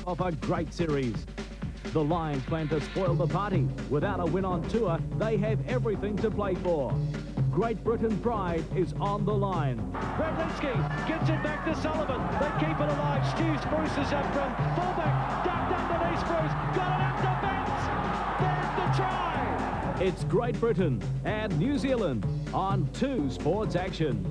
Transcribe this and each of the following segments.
off a great series. The Lions plan to spoil the party. Without a win on tour, they have everything to play for. Great Britain pride is on the line. Radlinski gets it back to Sullivan. They keep it alive. Stu Spruce is up front. Fullback, ducked underneath Spruce. Got it up to Betts. There's the try. It's Great Britain and New Zealand on 2 Sports Action.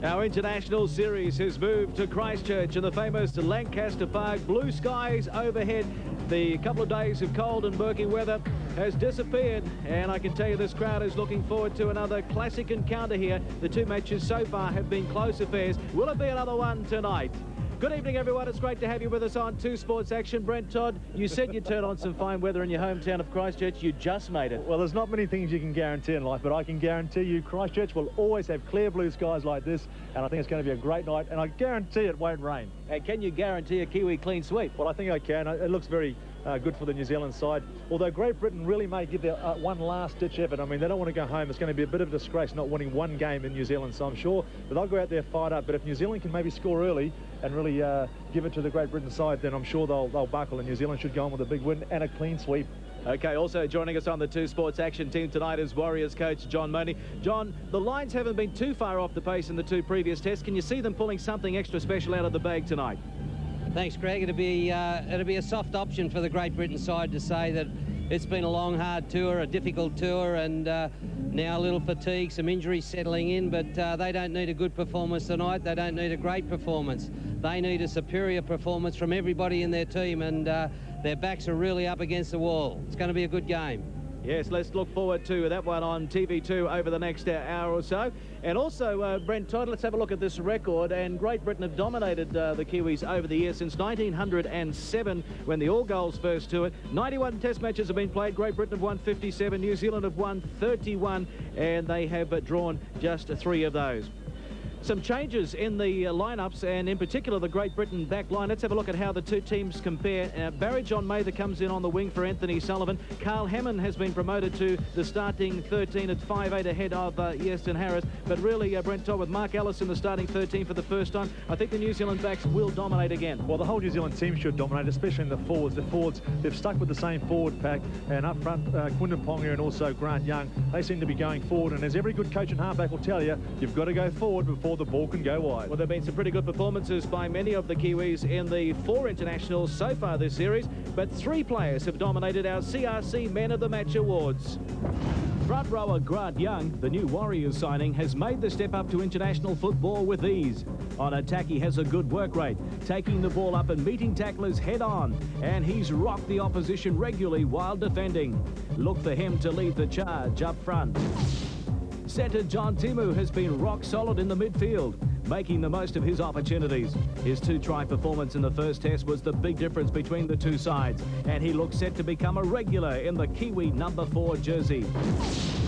Our international series has moved to Christchurch in the famous Lancaster Park. Blue skies overhead. The couple of days of cold and murky weather has disappeared, and I can tell you this crowd is looking forward to another classic encounter here. The 2 matches so far have been close affairs. Will it be another one tonight? Good evening, everyone. It's great to have you with us on 2 Sports Action. Brent Todd, you said you'd turn on some fine weather in your hometown of Christchurch. You just made it. Well, there's not many things you can guarantee in life, but I can guarantee you Christchurch will always have clear blue skies like this, and I think it's going to be a great night, and I guarantee it won't rain. And can you guarantee a Kiwi clean sweep? Well, I think I can. It looks very good for the New Zealand side, although Great Britain really may give their one last-ditch effort. I mean, they don't want to go home. It's going to be a bit of a disgrace not winning one game in New Zealand, so I'm sure that they'll go out there fired up. But if New Zealand can maybe score early and really give it to the Great Britain side, then I'm sure they'll buckle, and New Zealand should go on with a big win and a clean sweep. Okay, also joining us on the 2 Sports Action team tonight is Warriors coach John Mooney. John, the Lions haven't been too far off the pace in the 2 previous tests. Can you see them pulling something extra special out of the bag tonight? Thanks, Greg. It'll be a soft option for the Great Britain side to say that it's been a long, hard tour, a difficult tour, and now a little fatigue, some injuries settling in, but they don't need a good performance tonight. They don't need a great performance. They need a superior performance from everybody in their team, and their backs are really up against the wall. It's going to be a good game. Yes, let's look forward to that one on TV2 over the next hour or so. And also, Brent Todd, let's have a look at this record. And Great Britain have dominated the Kiwis over the years since 1907, when the All-Goals first toured. 91 test matches have been played. Great Britain have won 57. New Zealand have won 31. And they have drawn just 3 of those. Some changes in the lineups, and in particular the Great Britain back line. Let's have a look at how the 2 teams compare. Barry John Mather comes in on the wing for Anthony Sullivan. Carl Hammond has been promoted to the starting 13 at 5'8" ahead of Iestyn Harris. But really, Brent Todd, with Mark Ellis in the starting 13 for the first time, I think the New Zealand backs will dominate again. Well, the whole New Zealand team should dominate, especially in the forwards. The forwards, they've stuck with the same forward pack, and up front, Quinton Ponga and also Grant Young, they seem to be going forward. And as every good coach and halfback will tell you, you've got to go forward before the ball can go wide. Well, there have been some pretty good performances by many of the Kiwis in the 4 internationals so far this series, but 3 players have dominated our CRC Men of the Match awards. Front rower Grant Young, the new Warriors signing, has made the step up to international football with ease. On attack, he has a good work rate, taking the ball up and meeting tacklers head on, and he's rocked the opposition regularly while defending. Look for him to lead the charge up front. Centre John Timu has been rock solid in the midfield, making the most of his opportunities. His 2-try performance in the first test was the big difference between the 2 sides, and he looks set to become a regular in the Kiwi number 4 jersey.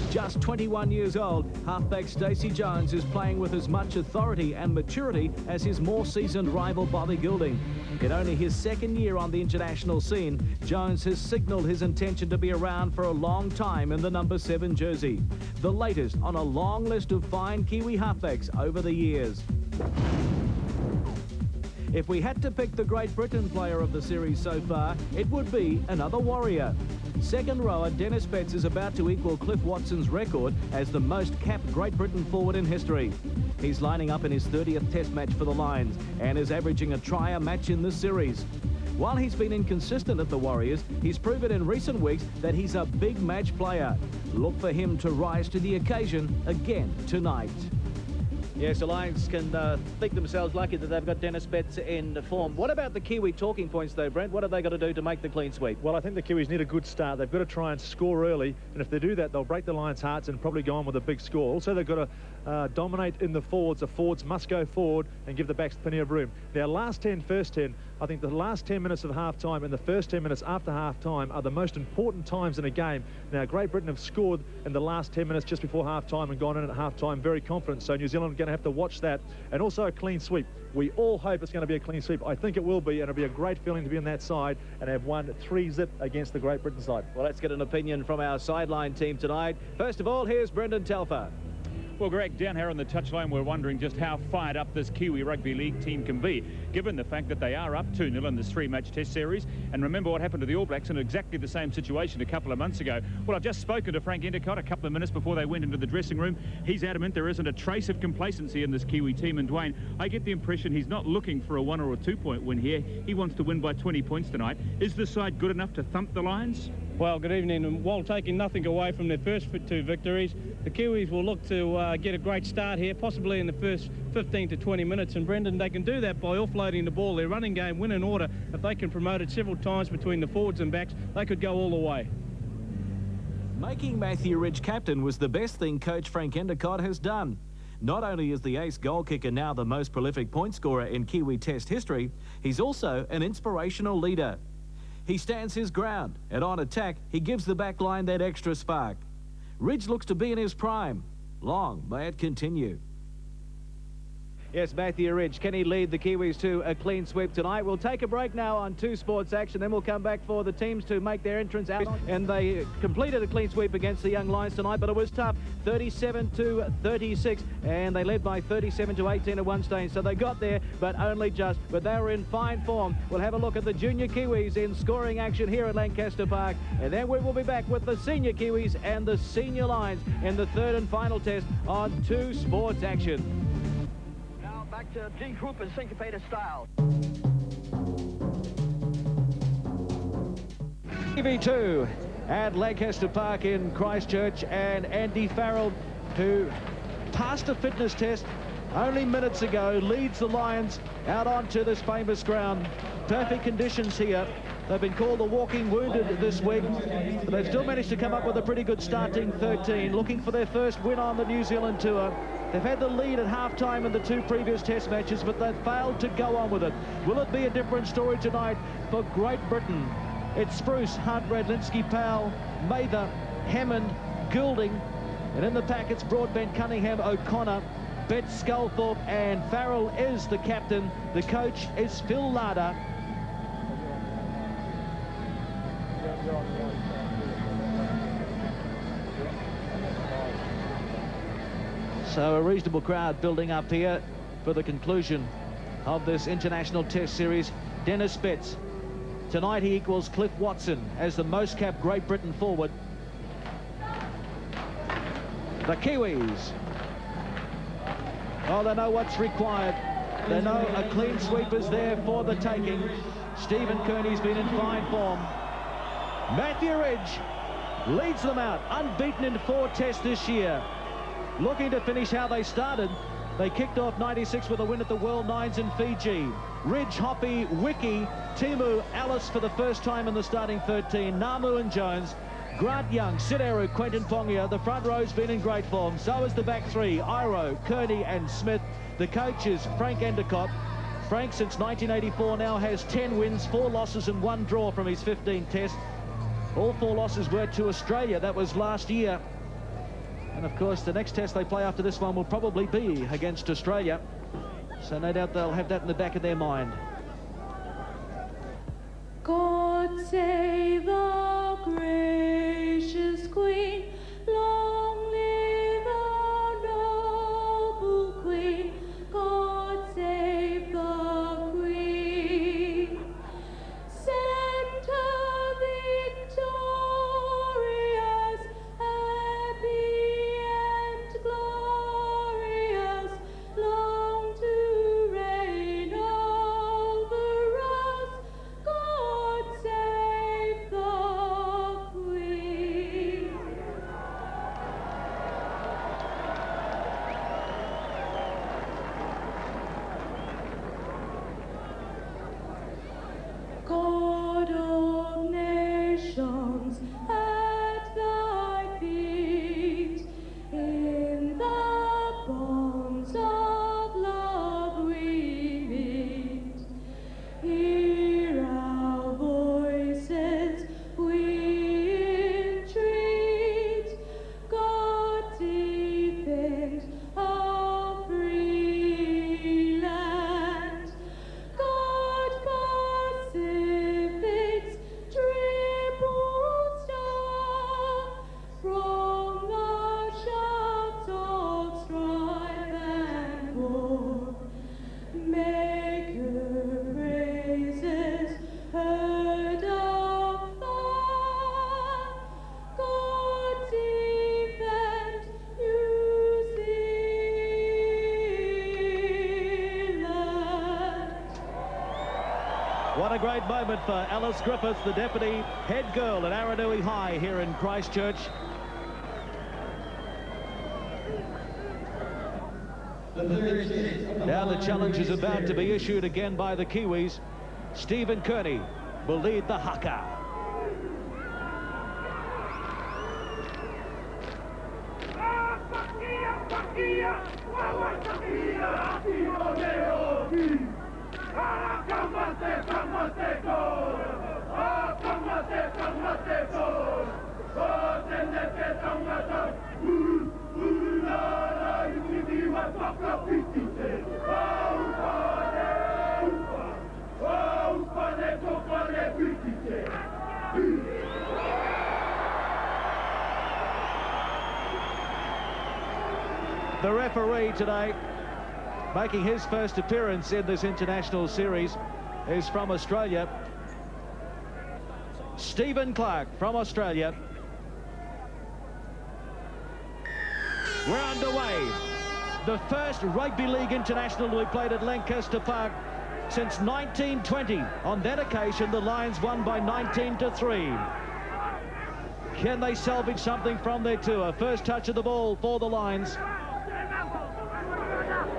Just 21 years old, halfback Stacey Jones is playing with as much authority and maturity as his more seasoned rival Bobby Gilding. In only his 2nd year on the international scene, Jones has signalled his intention to be around for a long time in the number 7 jersey, the latest on a long list of fine Kiwi halfbacks over the years. If we had to pick the Great Britain player of the series so far, it would be another Warrior. 2nd rower Dennis Betts is about to equal Cliff Watson's record as the most capped Great Britain forward in history. He's lining up in his 30th test match for the Lions and is averaging a try a match in this series. While he's been inconsistent at the Warriors, he's proven in recent weeks that he's a big match player. Look for him to rise to the occasion again tonight. Yes, the Lions can think themselves lucky that they've got Dennis Betts in form. What about the Kiwi talking points, though, Brent? What have they got to do to make the clean sweep? Well, I think the Kiwis need a good start. They've got to try and score early, and if they do that, they'll break the Lions' hearts and probably go on with a big score. Also, they've got to dominate in the forwards. The forwards must go forward and give the backs plenty of room. Now, last 10, first 10, I think the last 10 minutes of half-time and the first 10 minutes after half-time are the most important times in a game. Now, Great Britain have scored in the last 10 minutes just before half-time and gone in at half-time very confident, so New Zealand are going to have to watch that. And also a clean sweep. We all hope it's going to be a clean sweep. I think it will be, and it'll be a great feeling to be on that side and have won 3-0 against the Great Britain side. Well, let's get an opinion from our sideline team tonight. First of all, here's Brendan Telfer. Well, Greg, down here on the touchline, we're wondering just how fired up this Kiwi Rugby League team can be, given the fact that they are up 2-0 in this three-match test series. And remember what happened to the All Blacks in exactly the same situation a couple of months ago. Well, I've just spoken to Frank Endicott a couple of minutes before they went into the dressing room. He's adamant there isn't a trace of complacency in this Kiwi team. And Dwayne, I get the impression he's not looking for a 1 or a 2 point win here. He wants to win by 20 points tonight. Is the side good enough to thump the Lions? Well, good evening. And while taking nothing away from their first 2 victories, the Kiwis will look to get a great start here, possibly in the first 15 to 20 minutes. And Brendan, they can do that by offloading the ball. Their running game, win in order. If they can promote it several times between the forwards and backs, they could go all the way. Making Matthew Ridge captain was the best thing coach Frank Endicott has done. Not only is the ace goal kicker now the most prolific point scorer in Kiwi Test history, he's also an inspirational leader. He stands his ground, and on attack, he gives the back line that extra spark. Ridge looks to be in his prime. Long may it continue. Yes, Matthew Ridge. Can he lead the Kiwis to a clean sweep tonight? We'll take a break now on 2 Sports Action. Then we'll come back for the teams to make their entrance out. And they completed a clean sweep against the Young Lions tonight, but it was tough. 37-36. And they led by 37-18 at one stage. So they got there, but only just. But they were in fine form. We'll have a look at the junior Kiwis in scoring action here at Lancaster Park. And then we will be back with the senior Kiwis and the senior Lions in the 3rd and final test on 2 Sports Action. Back to G Group and syncopated style. TV2 at Lancaster Park in Christchurch, and Andy Farrell, who passed a fitness test only minutes ago, leads the Lions out onto this famous ground. Perfect conditions here. They've been called the walking wounded this week, but they've still managed to come up with a pretty good starting 13, looking for their first win on the New Zealand tour. They've had the lead at half-time in the 2 previous test matches, but they've failed to go on with it. Will it be a different story tonight for Great Britain? It's Spruce, Hunt, Radlinski, Powell, Mather, Hammond, Goulding, and in the pack it's Broadbent, Cunningham, O'Connor, Betts, Sculthorpe, and Farrell is the captain. The coach is Phil Larder. So a reasonable crowd building up here for the conclusion of this international test series. Dennis Betts. Tonight he equals Cliff Watson as the most capped Great Britain forward. The Kiwis. Oh, they know what's required. They know a clean sweep is there for the taking. Stephen Kearney's been in fine form. Matthew Ridge leads them out, unbeaten in 4 tests this year. Looking to finish how they started. They kicked off 96 with a win at the World Nines in Fiji. Ridge, Hoppy, Wiki, Timu, Alice for the first time in the starting 13. Namu and Jones, Grant Young, Sideru, Quentin Pongia. The front row's been in great form. So is the back 3, Iro, Kearney and Smith. The coach is Frank Endicott. Frank, since 1984, now has 10 wins, 4 losses and 1 draw from his 15 tests. All 4 losses were to Australia. That was last year. And of course, the next test they play after this one will probably be against Australia. So no doubt they'll have that in the back of their mind. God save our gracious Queen, long live our noble Queen. God save the Queen. Send her victorious, happy and glorious, long to reign over us. God save the What a great moment for Alice Griffiths, the deputy head girl at Aranui High here in Christchurch. Now the challenge is about to be issued again by the Kiwis. Stephen Kearney will lead the haka. The referee today, making his first appearance in this international series, is from Australia. Stephen Clark from Australia. We're underway. The first rugby league international to be played at Lancaster Park since 1920. On that occasion, the Lions won by 19-3. Can they salvage something from their tour? First touch of the ball for the Lions.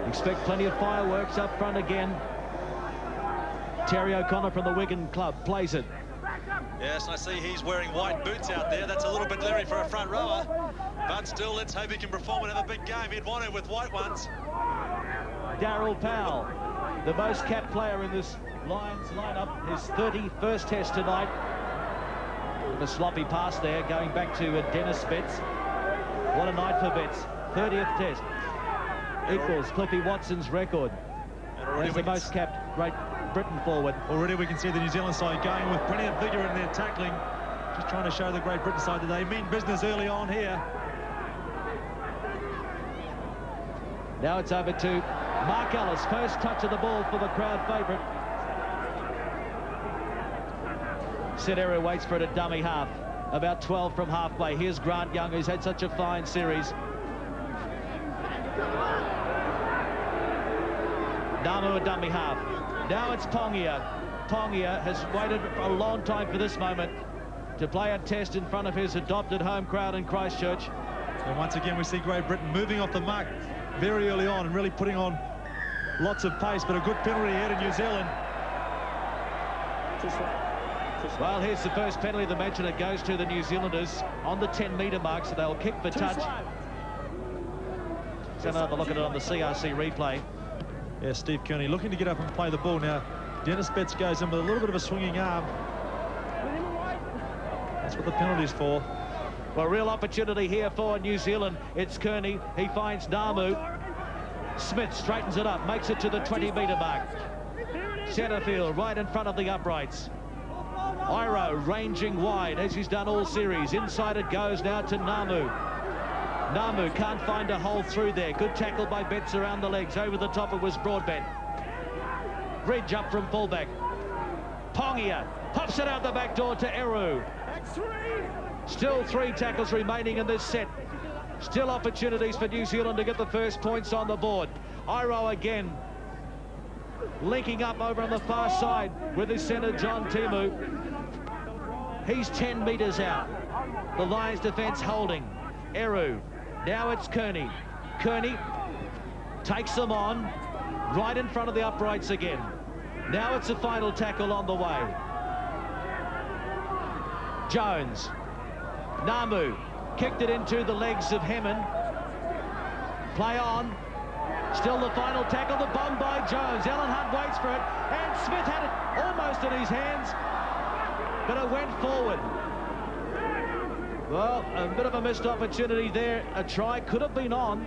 Expect plenty of fireworks up front again. Terry O'Connor from the Wigan club plays it. Yes, I see he's wearing white boots out there. That's a little bit leery for a front rower. But still, let's hope he can perform and have a big game. He'd want it with white ones. Darryl Powell, the most capped player in this Lions lineup, his 31st test tonight. With a sloppy pass there, going back to Dennis Betts. What a night for Betts. 30th test. Equals Cliffy Watson's record. As the most capped Great Britain forward. Already we can see the New Zealand side going with plenty of vigour in their tackling. Just trying to show the Great Britain side that they mean business early on here. Now it's over to Mark Ellis. First touch of the ball for the crowd favourite. Sedera waits for it at dummy half. About 12 from halfway. Here's Grant Young, who's had such a fine series. Namu at dummy half. Now it's Pongia. Pongia has waited a long time for this moment to play a test in front of his adopted home crowd in Christchurch. And once again, we see Great Britain moving off the mark very early on and really putting on lots of pace, but a good penalty here to New Zealand. Well, here's the first penalty of the match, and it goes to the New Zealanders on the 10-metre mark, so they'll kick for touch. Let's have another look at it on the CRC replay. Yeah, Steve Kearney looking to get up and play the ball. Now, Dennis Betts goes in with a little bit of a swinging arm. That's what the penalty's for. Well, real opportunity here for New Zealand. It's Kearney. He finds Namu. Smith straightens it up, makes it to the 20-metre mark. Centre field, right in front of the uprights. Iro ranging wide, as he's done all series. Inside it goes now to Namu. Namu can't find a hole through there. Good tackle by Betts around the legs. Over the top it was Broadbent. Ridge up from fullback. Pongia pops it out the back door to Eru. Still 3 tackles remaining in this set. Still opportunities for New Zealand to get the first points on the board. Iro again linking up over on the far side with his centre John Timu. He's 10 metres out. The Lions defence holding. Eru. Now it's Kearney. Kearney takes them on right in front of the uprights again. Now it's a final tackle on the way. Jones. Namu kicked it into the legs of Hemmen. Play on. Still the final tackle, the bomb by Jones. Alan Hunt waits for it, and Smith had it almost in his hands, but it went forward. Well, a bit of a missed opportunity there. A try could have been on,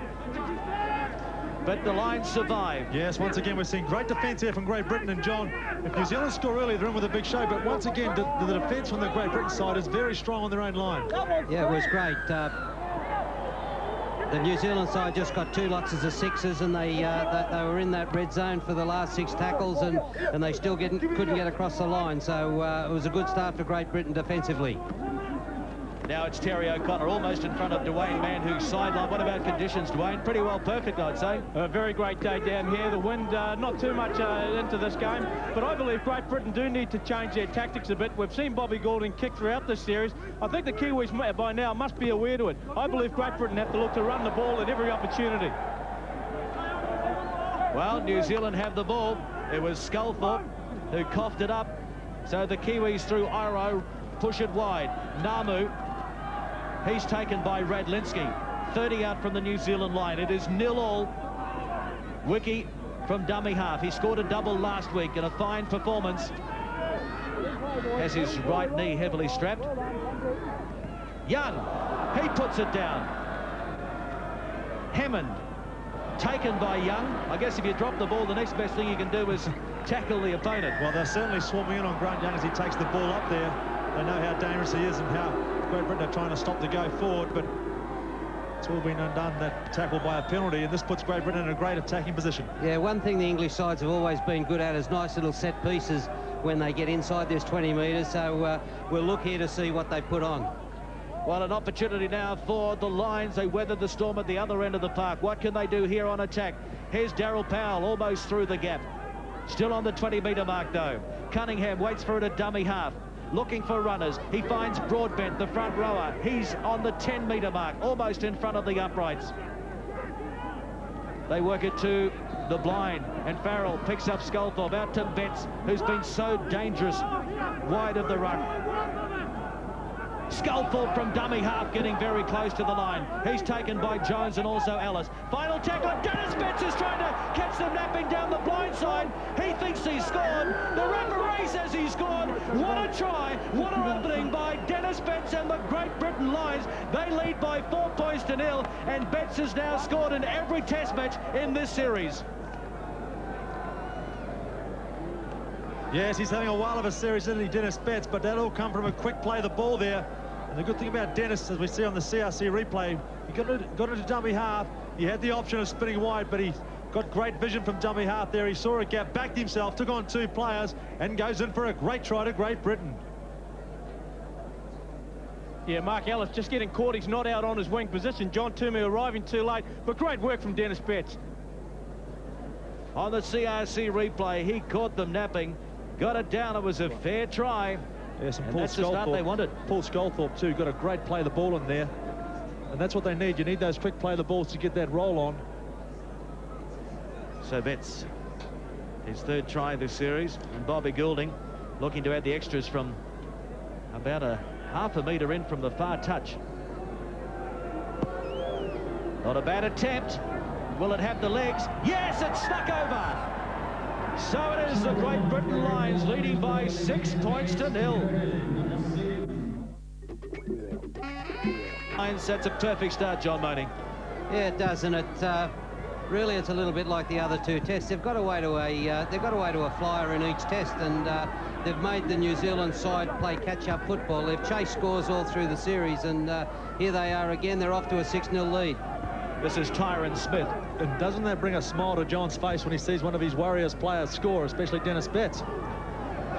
but the Lions survived. Yes, once again, we're seeing great defence here from Great Britain. And John, if New Zealand score early, they're in with a big show, but once again, the defence from the Great Britain side is very strong on their own line. Yeah, it was great. The New Zealand side just got 2 lots of sixes, and they were in that red zone for the last 6 tackles, and they still couldn't get across the line. So it was a good start for Great Britain defensively. Now it's Terry O'Connor almost in front of Dwayne Mann, who's sideline. What about conditions, Dwayne? Pretty well perfect, I'd say. A very great day down here. The wind not too much into this game, but I believe Great Britain do need to change their tactics a bit. We've seen Bobby Goulding kick throughout this series. I think the Kiwis by now must be aware to it. I believe Great Britain have to look to run the ball at every opportunity. Well, New Zealand have the ball. It was Sculthorpe who coughed it up. So the Kiwis through Iro push it wide. Namu, he's taken by Radlinski. 30 out from the New Zealand line. It is 0-0. Wiki from dummy half. He scored a double last week in a fine performance. Has his right knee heavily strapped. Young, he puts it down. Hammond, taken by Young. I guess if you drop the ball, the next best thing you can do is tackle the opponent. Well, they're certainly swarming in on Grant Young as he takes the ball up there. They know how dangerous he is and how Great Britain are trying to stop the go forward, but it's all been undone, that tackle by a penalty, and this puts Great Britain in a great attacking position. Yeah, one thing the English sides have always been good at is nice little set pieces when they get inside this 20 metres, so we'll look here to see what they put on. Well, an opportunity now for the Lions. They weathered the storm at the other end of the park. What can they do here on attack? Here's Daryl Powell almost through the gap. Still on the 20-metre mark, though. Cunningham waits for it at dummy half. Looking for runners. He finds Broadbent, the front rower. He's on the 10-metre mark, almost in front of the uprights. They work it to the blind, and Farrell picks up Sculthorpe out to Betts, who's been so dangerous wide of the ruck. Sculthorpe from dummy half getting very close to the line. He's taken by Jones and also Ellis. Final tackle. Dennis Betts is trying to catch them napping down the blind side. He thinks he's scored. The referee says he's scored. What a try. What an opening by Dennis Betts and the Great Britain Lions. They lead by 4 points to 0, and Betts has now scored in every test match in this series. Yes, he's having a while of a series, isn't he, Dennis Betts, but that'll come from a quick play of the ball there. And the good thing about Dennis, as we see on the CRC replay, he got into dummy half. He had the option of spinning wide, but he got great vision from dummy half there. He saw a gap, backed himself, took on 2 players, and goes in for a great try to Great Britain. Yeah, Mark Ellis just getting caught. He's not out on his wing position. John Tumu arriving too late, but great work from Dennis Betts. On the CRC replay, he caught them napping. Got it down. It was a fair try. Yes, and that's the start they wanted. Paul Sculthorpe, too, got a great play of the ball in there. And that's what they need. You need those quick play of the balls to get that roll on. So Betts, his 3rd try this series. And Bobby Goulding looking to add the extras from about a half a metre in from the far touch. Not a bad attempt. Will it have the legs? Yes, it's snuck over. So it is the Great Britain Lions leading by 6 points to 0. Lions, that's a perfect start, John Mooney. Yeah, it does, and it really it's a little bit like the other 2 tests. They've got away to a flyer in each test, and they've made the New Zealand side play catch-up football. They've chased scores all through the series, and here they are again. They're off to a 6-0 lead. This is Tyron Smith. And doesn't that bring a smile to John's face when he sees one of his Warriors players score, especially Dennis Betts?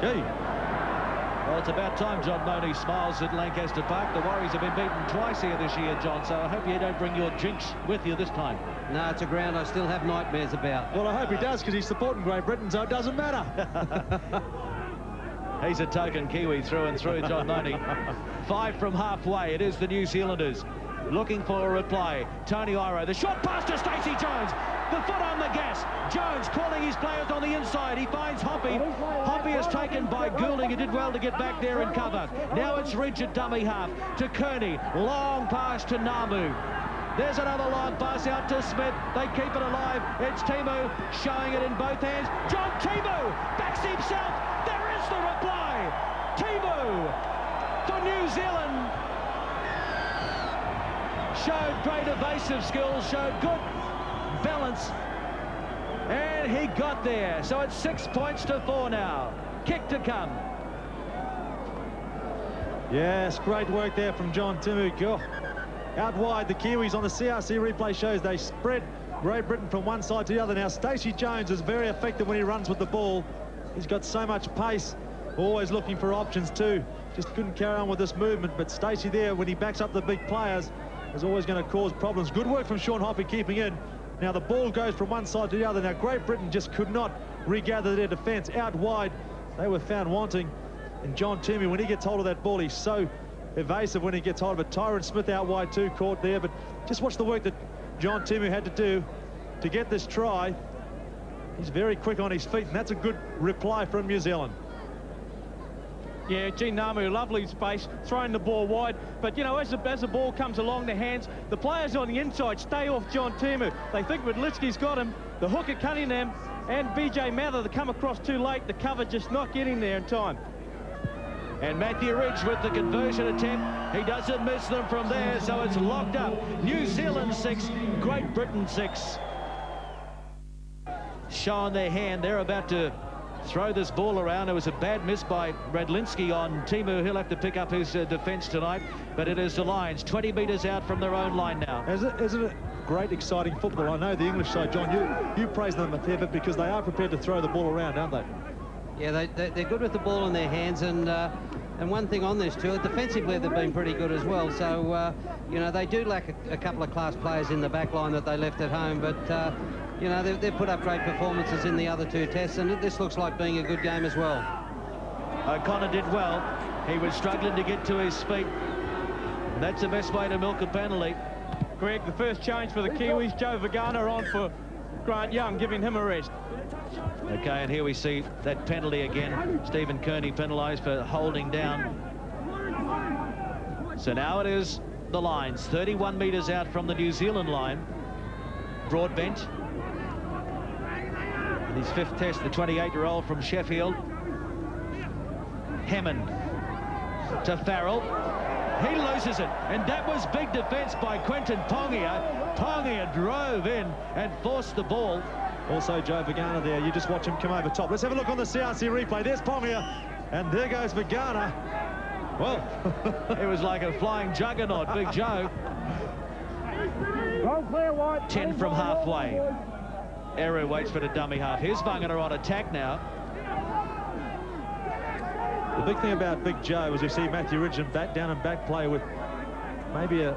Gee. Well, it's about time John Mooney smiles at Lancaster Park. The Warriors have been beaten twice here this year, John, so I hope you don't bring your jinx with you this time. No, it's a ground I still have nightmares about. Well, I hope he does, because he's supporting Great Britain, so it doesn't matter. He's a token Kiwi through and through, John Mooney. 5 from halfway. It is the New Zealanders looking for a reply. Tony Iro, the short pass to Stacey Jones. The foot on the gas. Jones calling his players on the inside. He finds Hoppy. Hoppy is taken by Goulding, who did well to get back there and cover. Now it's Ridge at dummy half to Kearney. Long pass to Namu. There's another long pass out to Smith. They keep it alive. It's Timu showing it in both hands. John Timu backs himself. There is the reply. Timu for New Zealand. Showed great evasive skills, showed good balance, and he got there. So it's 6 points to 4 now. Kick to come. Yes, great work there from John Timu. Out wide, the Kiwis on the CRC replay shows they spread Great Britain from one side to the other. Now, Stacey Jones is very effective when he runs with the ball. He's got so much pace. always looking for options too. Just couldn't carry on with this movement, but Stacey there, when he backs up the big players, is always going to cause problems. Good work from Sean Hoppy keeping in. Now the ball goes from one side to the other. Now Great Britain just could not regather their defence. Out wide, they were found wanting. And John Toomey, when he gets hold of that ball, he's so evasive when he gets hold of it. Tyron Smith out wide too, caught there. But just watch the work that John Toomey had to do to get this try. He's very quick on his feet, and that's a good reply from New Zealand. Yeah, Gene Namu, lovely space, throwing the ball wide. But, you know, as the ball comes along the hands, the players on the inside stay off John Timu. They think Radlitsky's got him. The hook at Cunningham and BJ Mather, they come across too late. The cover just not getting there in time. And Matthew Ridge with the conversion attempt. He doesn't miss them from there, so it's locked up. New Zealand 6, Great Britain 6. Showing their hand. They're about to throw this ball around. It was a bad miss by Radlinsky on Timu. He'll have to pick up his defence tonight, but it is the Lions 20 metres out from their own line now. Isn't it great, exciting football? I know the English side, John, you praise them a fair bit because they are prepared to throw the ball around, aren't they? Yeah, they're good with the ball in their hands, and one thing on this tour, defensively they've been pretty good as well. So, you know, they do lack a couple of class players in the back line that they left at home, but you know, they've put up great performances in the other two tests, and this looks like being a good game as well. O'Connor did well. He was struggling to get to his feet. That's the best way to milk a penalty. Greg, the first change for the Kiwis, Joe Vagana on for Grant Young, giving him a rest. Okay, and here we see that penalty again. Stephen Kearney penalised for holding down. So now it is the Lions, 31 metres out from the New Zealand line. Broadbent. In his fifth test, the 28-year-old from Sheffield. Hammond to Farrell. He loses it, and that was big defence by Quentin Pongia. Pongia drove in and forced the ball. Also Joe Vagana there. You just watch him come over top. Let's have a look on the CRC replay. There's Pongia, and there goes Vagana. Well, it was like a flying juggernaut, Big Joe. 10 from halfway. Eru waits for the dummy half. Here's Vagana on attack now. The big thing about Big Joe is you see Matthew Ridge and back down and back play with maybe a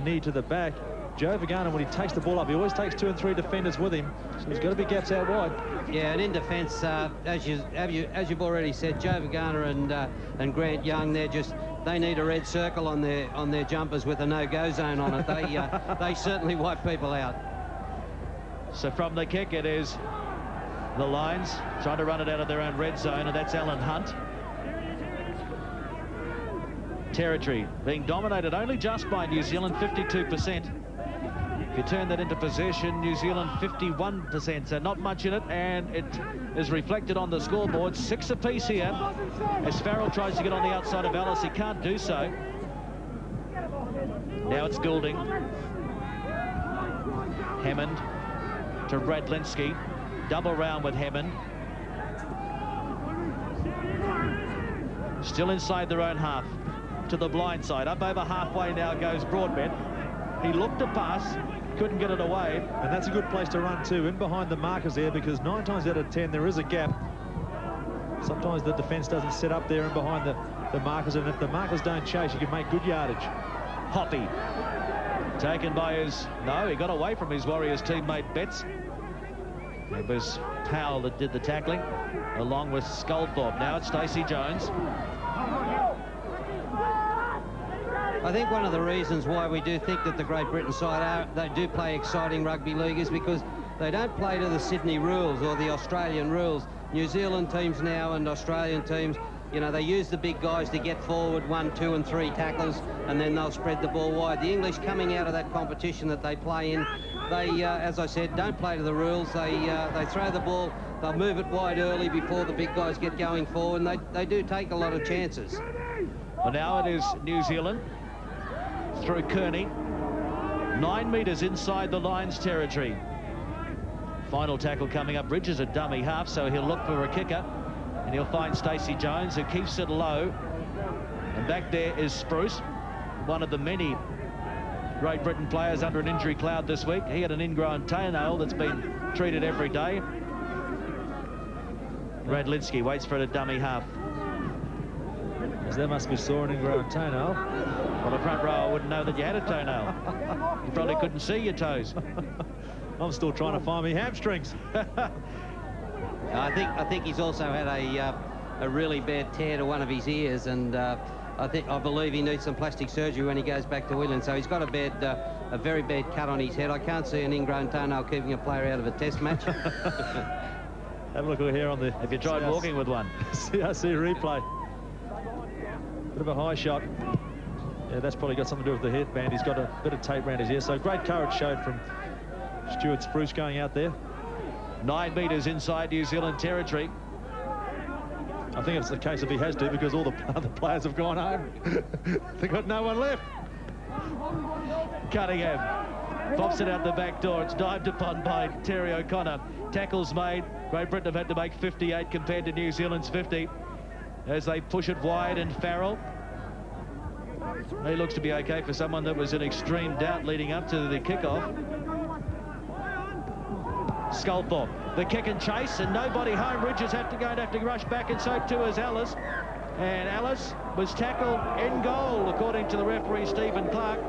knee to the back. Joe Vagana, when he takes the ball up, he always takes 2 and 3 defenders with him, so there's got to be gaps out wide. Yeah, and in defence, as you've already said, Joe Vagana and Grant Young, they need a red circle on their jumpers with a no-go zone on it. They certainly wipe people out. So from the kick, it is the Lions trying to run it out of their own red zone, and that's Alan Hunt. Territory being dominated only just by New Zealand, 52%. If you turn that into possession, New Zealand 51%, so not much in it, and it is reflected on the scoreboard. 6 apiece here as Farrell tries to get on the outside of Ellis. He can't do so. Now it's Goulding. Hammond to Radlinsky. Double round with Hammond. Still inside their own half. To the blind side. Up over halfway now goes Broadbent. He looked to pass, couldn't get it away. And that's a good place to run too, in behind the markers there, because 9 times out of 10 there is a gap. Sometimes the defence doesn't set up there and behind the markers, and if the markers don't chase, you can make good yardage. Hoppy taken by his... No, he got away from his Warriors teammate Betts. It was Powell that did the tackling, along with Sculthorpe. Now it's Stacey Jones. I think one of the reasons why we do think that the Great Britain side they do play exciting rugby league is because they don't play to the Sydney rules or the Australian rules. New Zealand teams now and Australian teams, you know, they use the big guys to get forward 1, 2 and 3 tacklers, and then they'll spread the ball wide. The English, coming out of that competition that they play in, they, as I said, don't play to the rules. They throw the ball, they'll move it wide early before the big guys get going forward, and they do take a lot of chances. Well, now it is New Zealand through Kearney. 9 metres inside the Lions territory. Final tackle coming up. Ridge is a dummy half, so he'll look for a kicker, and he'll find Stacey Jones, who keeps it low. And back there is Spruce, one of the many Great Britain players under an injury cloud this week. He had an ingrown toenail that's been treated every day. Radlinski waits for it at dummy half. As there must be sore and ingrown toenail. Well, the front rower wouldn't know that you had a toenail. You probably couldn't see your toes. I'm still trying to find me hamstrings. I think he's also had a really bad tear to one of his ears, and I believe he needs some plastic surgery when he goes back to England. So he's got a very bad cut on his head. I can't see an ingrown toenail keeping a player out of a test match. Have a look here on the... Have you tried walking with one? CRC replay. Bit of a high shot. Yeah, that's probably got something to do with the headband. He's got a bit of tape around his ear. So great courage showed from Stuart Spruce going out there. 9 metres inside New Zealand territory. I think it's the case if he has to, because all the other players have gone home. They've got no one left. Cunningham pops it out the back door. It's dived upon by Terry O'Connor. Tackles made. Great Britain have had to make 58 compared to New Zealand's 50 as they push it wide, and Farrell, he looks to be okay for someone that was in extreme doubt leading up to the kickoff. Sculthorpe, the kick and chase, and nobody home. Ridges going to have to rush back, and so too is Ellis. And Ellis was tackled in goal, according to the referee, Stephen Clark.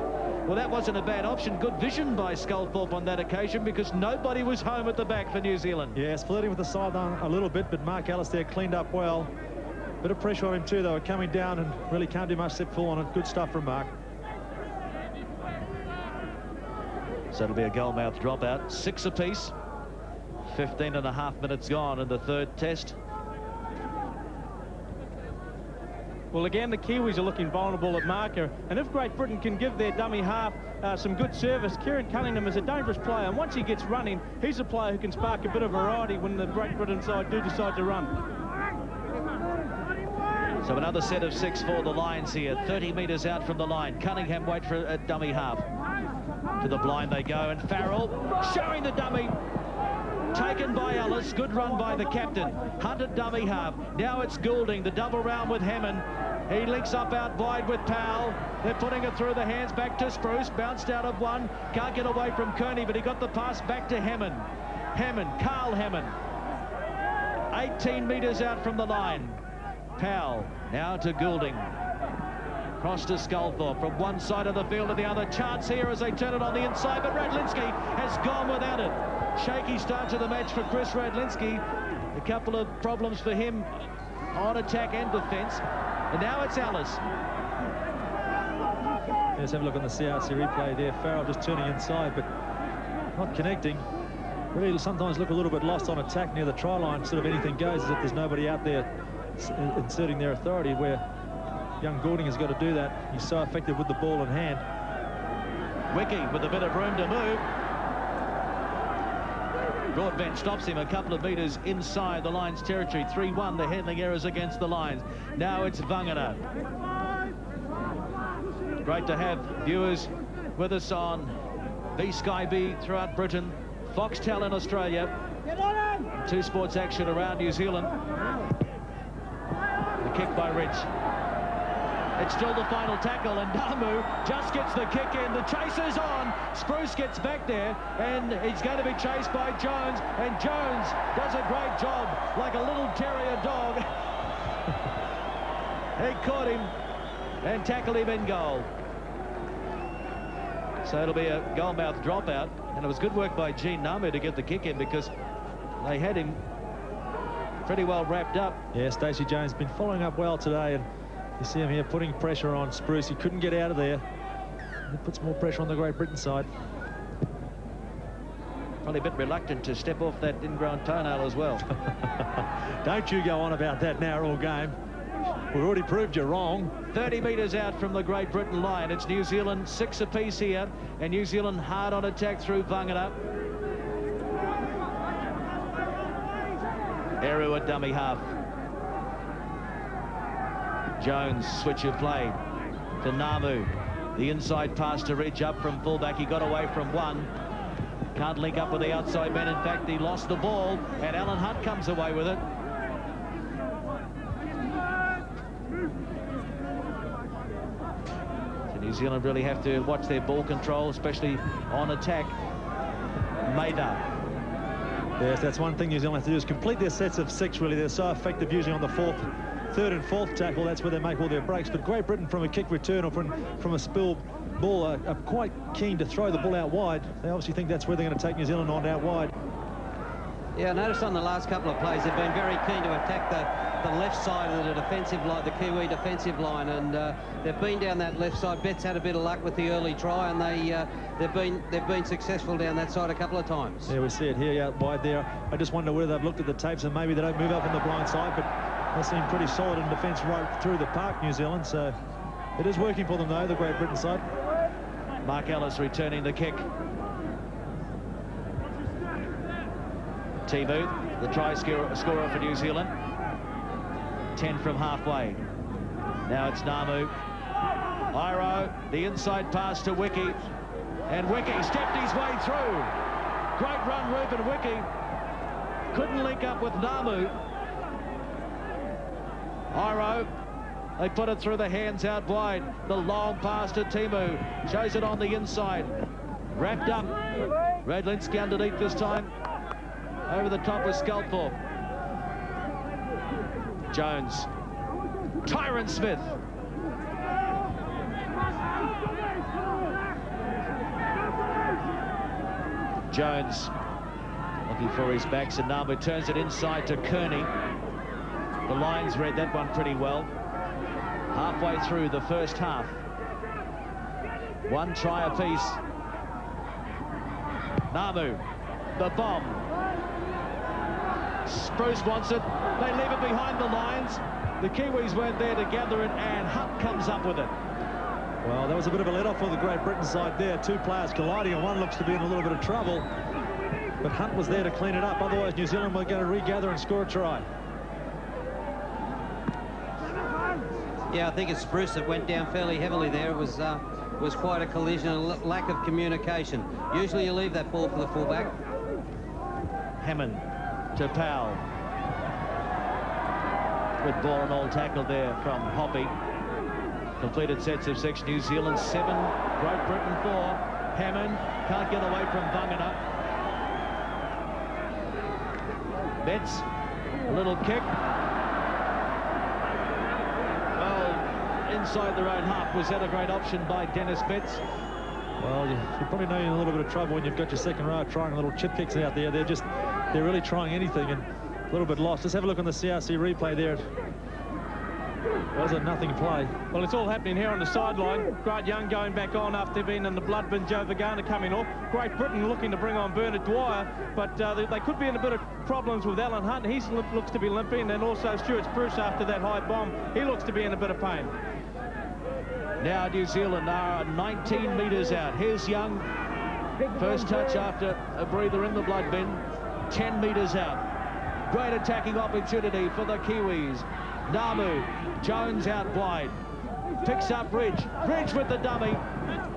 Well, that wasn't a bad option. Good vision by Sculthorpe on that occasion, because nobody was home at the back for New Zealand. Yes, flirting with the sideline a little bit, but Mark Ellis there cleaned up well. Bit of pressure on him too, though, coming down, and really can't do much step full on it. Good stuff from Mark. So it'll be a goalmouth dropout. 6 apiece. 15.5 minutes gone in the third test. Well, again, the Kiwis are looking vulnerable at marker, and if Great Britain can give their dummy half some good service, Kieran Cunningham is a dangerous player, and once he gets running, he's a player who can spark a bit of variety when the Great Britain side do decide to run. So another set of 6 for the Lions here, 30 metres out from the line. Cunningham wait for a dummy half. To the blind they go, and Farrell showing the dummy. Taken by Ellis, good run by the captain. Hunted dummy half. Now it's Goulding, the double round with Hammond. He links up out wide with Powell. They're putting it through the hands back to Spruce. Bounced out of one. Can't get away from Kearney, but he got the pass back to Hammond. Carl Hammond. 18 metres out from the line. Powell now to Goulding. Cross to Sculthorpe from one side of the field to the other. Chance here as they turn it on the inside, but Radlinski has gone without it. Shaky start to the match for Chris Radlinski. A couple of problems for him on attack and defence. And now it's Ellis. Let's have a look on the CRC replay there. Farrell just turning inside, but not connecting. Really sometimes look a little bit lost on attack near the try line. Sort of anything goes, as if there's nobody out there inserting their authority, where young Goulding has got to do that. He's so effective with the ball in hand. Wiki with a bit of room to move. Broadbent stops him a couple of metres inside the Lions territory. 3-1, the handling errors against the Lions. Now it's Vangana. Great to have viewers with us on B-Sky B throughout Britain, Foxtel in Australia, 2 Sports action around New Zealand. The kick by Rich. It's still the final tackle, and Namu just gets the kick in. The chase is on. Spruce gets back there, and he's going to be chased by Jones, and Jones does a great job, like a little terrier dog. He caught him and tackled him in goal. So it'll be a goalmouth dropout, and it was good work by Gene Namu to get the kick in, because they had him pretty well wrapped up. Yeah, Stacey Jones been following up well today, and you see him here putting pressure on Spruce. He couldn't get out of there. It puts more pressure on the Great Britain side. Probably a bit reluctant to step off that ingrown toenail as well. Don't you go on about that now all game. We've already proved you're wrong. 30 metres out from the Great Britain line. It's New Zealand 6 apiece here, and New Zealand hard on attack through Vangana. Eru at dummy half. Jones, switch of play to Namu. The inside pass to Ridge up from fullback. He got away from one. Can't link up with the outside men. In fact, he lost the ball, and Alan Hunt comes away with it. So New Zealand really have to watch their ball control, especially on attack. Mather Yes, that's one thing New Zealand have to do, is complete their sets of 6, really. They're so effective usually on the third and fourth tackle. That's where they make all their breaks. But Great Britain, from a kick return or from a spill ball, are quite keen to throw the ball out wide. They obviously think that's where they're going to take New Zealand on, out wide. Yeah, I noticed on the last couple of plays they've been very keen to attack the left side of the defensive line, the Kiwi defensive line, and they've been down that left side. Betts had a bit of luck with the early try, and they've been successful down that side a couple of times. Yeah, we see it here out wide there. I just wonder whether they've looked at the tapes and maybe they don't move up on the blind side, but they seem pretty solid in defence right through the park, New Zealand. So it is working for them, though, the Great Britain side. Mark Ellis returning the kick. Timu, the try scorer for New Zealand. 10 from halfway. Now it's Namu. Iro, the inside pass to Wiki. And Wiki stepped his way through. Great run, Ruben Wiki. Couldn't link up with Namu. Iro, they put it through the hands out wide. The long pass to Timu. Shows it on the inside. Wrapped up. Radlinski underneath this time. Over the top with Sculthorpe. Jones. Tyron Smith. Jones looking for his backs, and Namu turns it inside to Kearney. The Lions read that one pretty well. Halfway through the first half. One try apiece. Namu, the bomb. Spruce wants it. They leave it behind the lines. The Kiwis weren't there to gather it, and Hunt comes up with it. Well, that was a bit of a let-off for the Great Britain side there. Two players colliding, and one looks to be in a little bit of trouble. But Hunt was there to clean it up. Otherwise, New Zealand were going to regather and score a try. Yeah, I think it's Spruce that went down fairly heavily there. It was quite a collision, a lack of communication. Usually you leave that ball for the fullback. Hammond to Powell. Good ball and all tackle there from Hoppy. Completed sets of 6. New Zealand 7, Great Britain 4. Hammond can't get away from Vangana. Betts, a little kick. Well, inside their own half. Was that a great option by Dennis Betts? Well, you probably know you're in a little bit of trouble when you've got your second row trying little chip kicks out there. They're really trying anything and a little bit lost. Let's have a look on the CRC replay there. It was a nothing play. Well, it's all happening here on the sideline. Grant Young going back on after being in the blood bin. Joe Vagana coming off. Great Britain looking to bring on Bernard Dwyer, but they could be in a bit of problems with Alan Hunt. He looks to be limping, and also Stuart Spruce after that high bomb. He looks to be in a bit of pain. Now New Zealand are 19 metres out. Here's Young. First touch after a breather in the blood bin. 10 metres out. Great attacking opportunity for the Kiwis. Namu, Jones out wide. Picks up Ridge. Ridge with the dummy.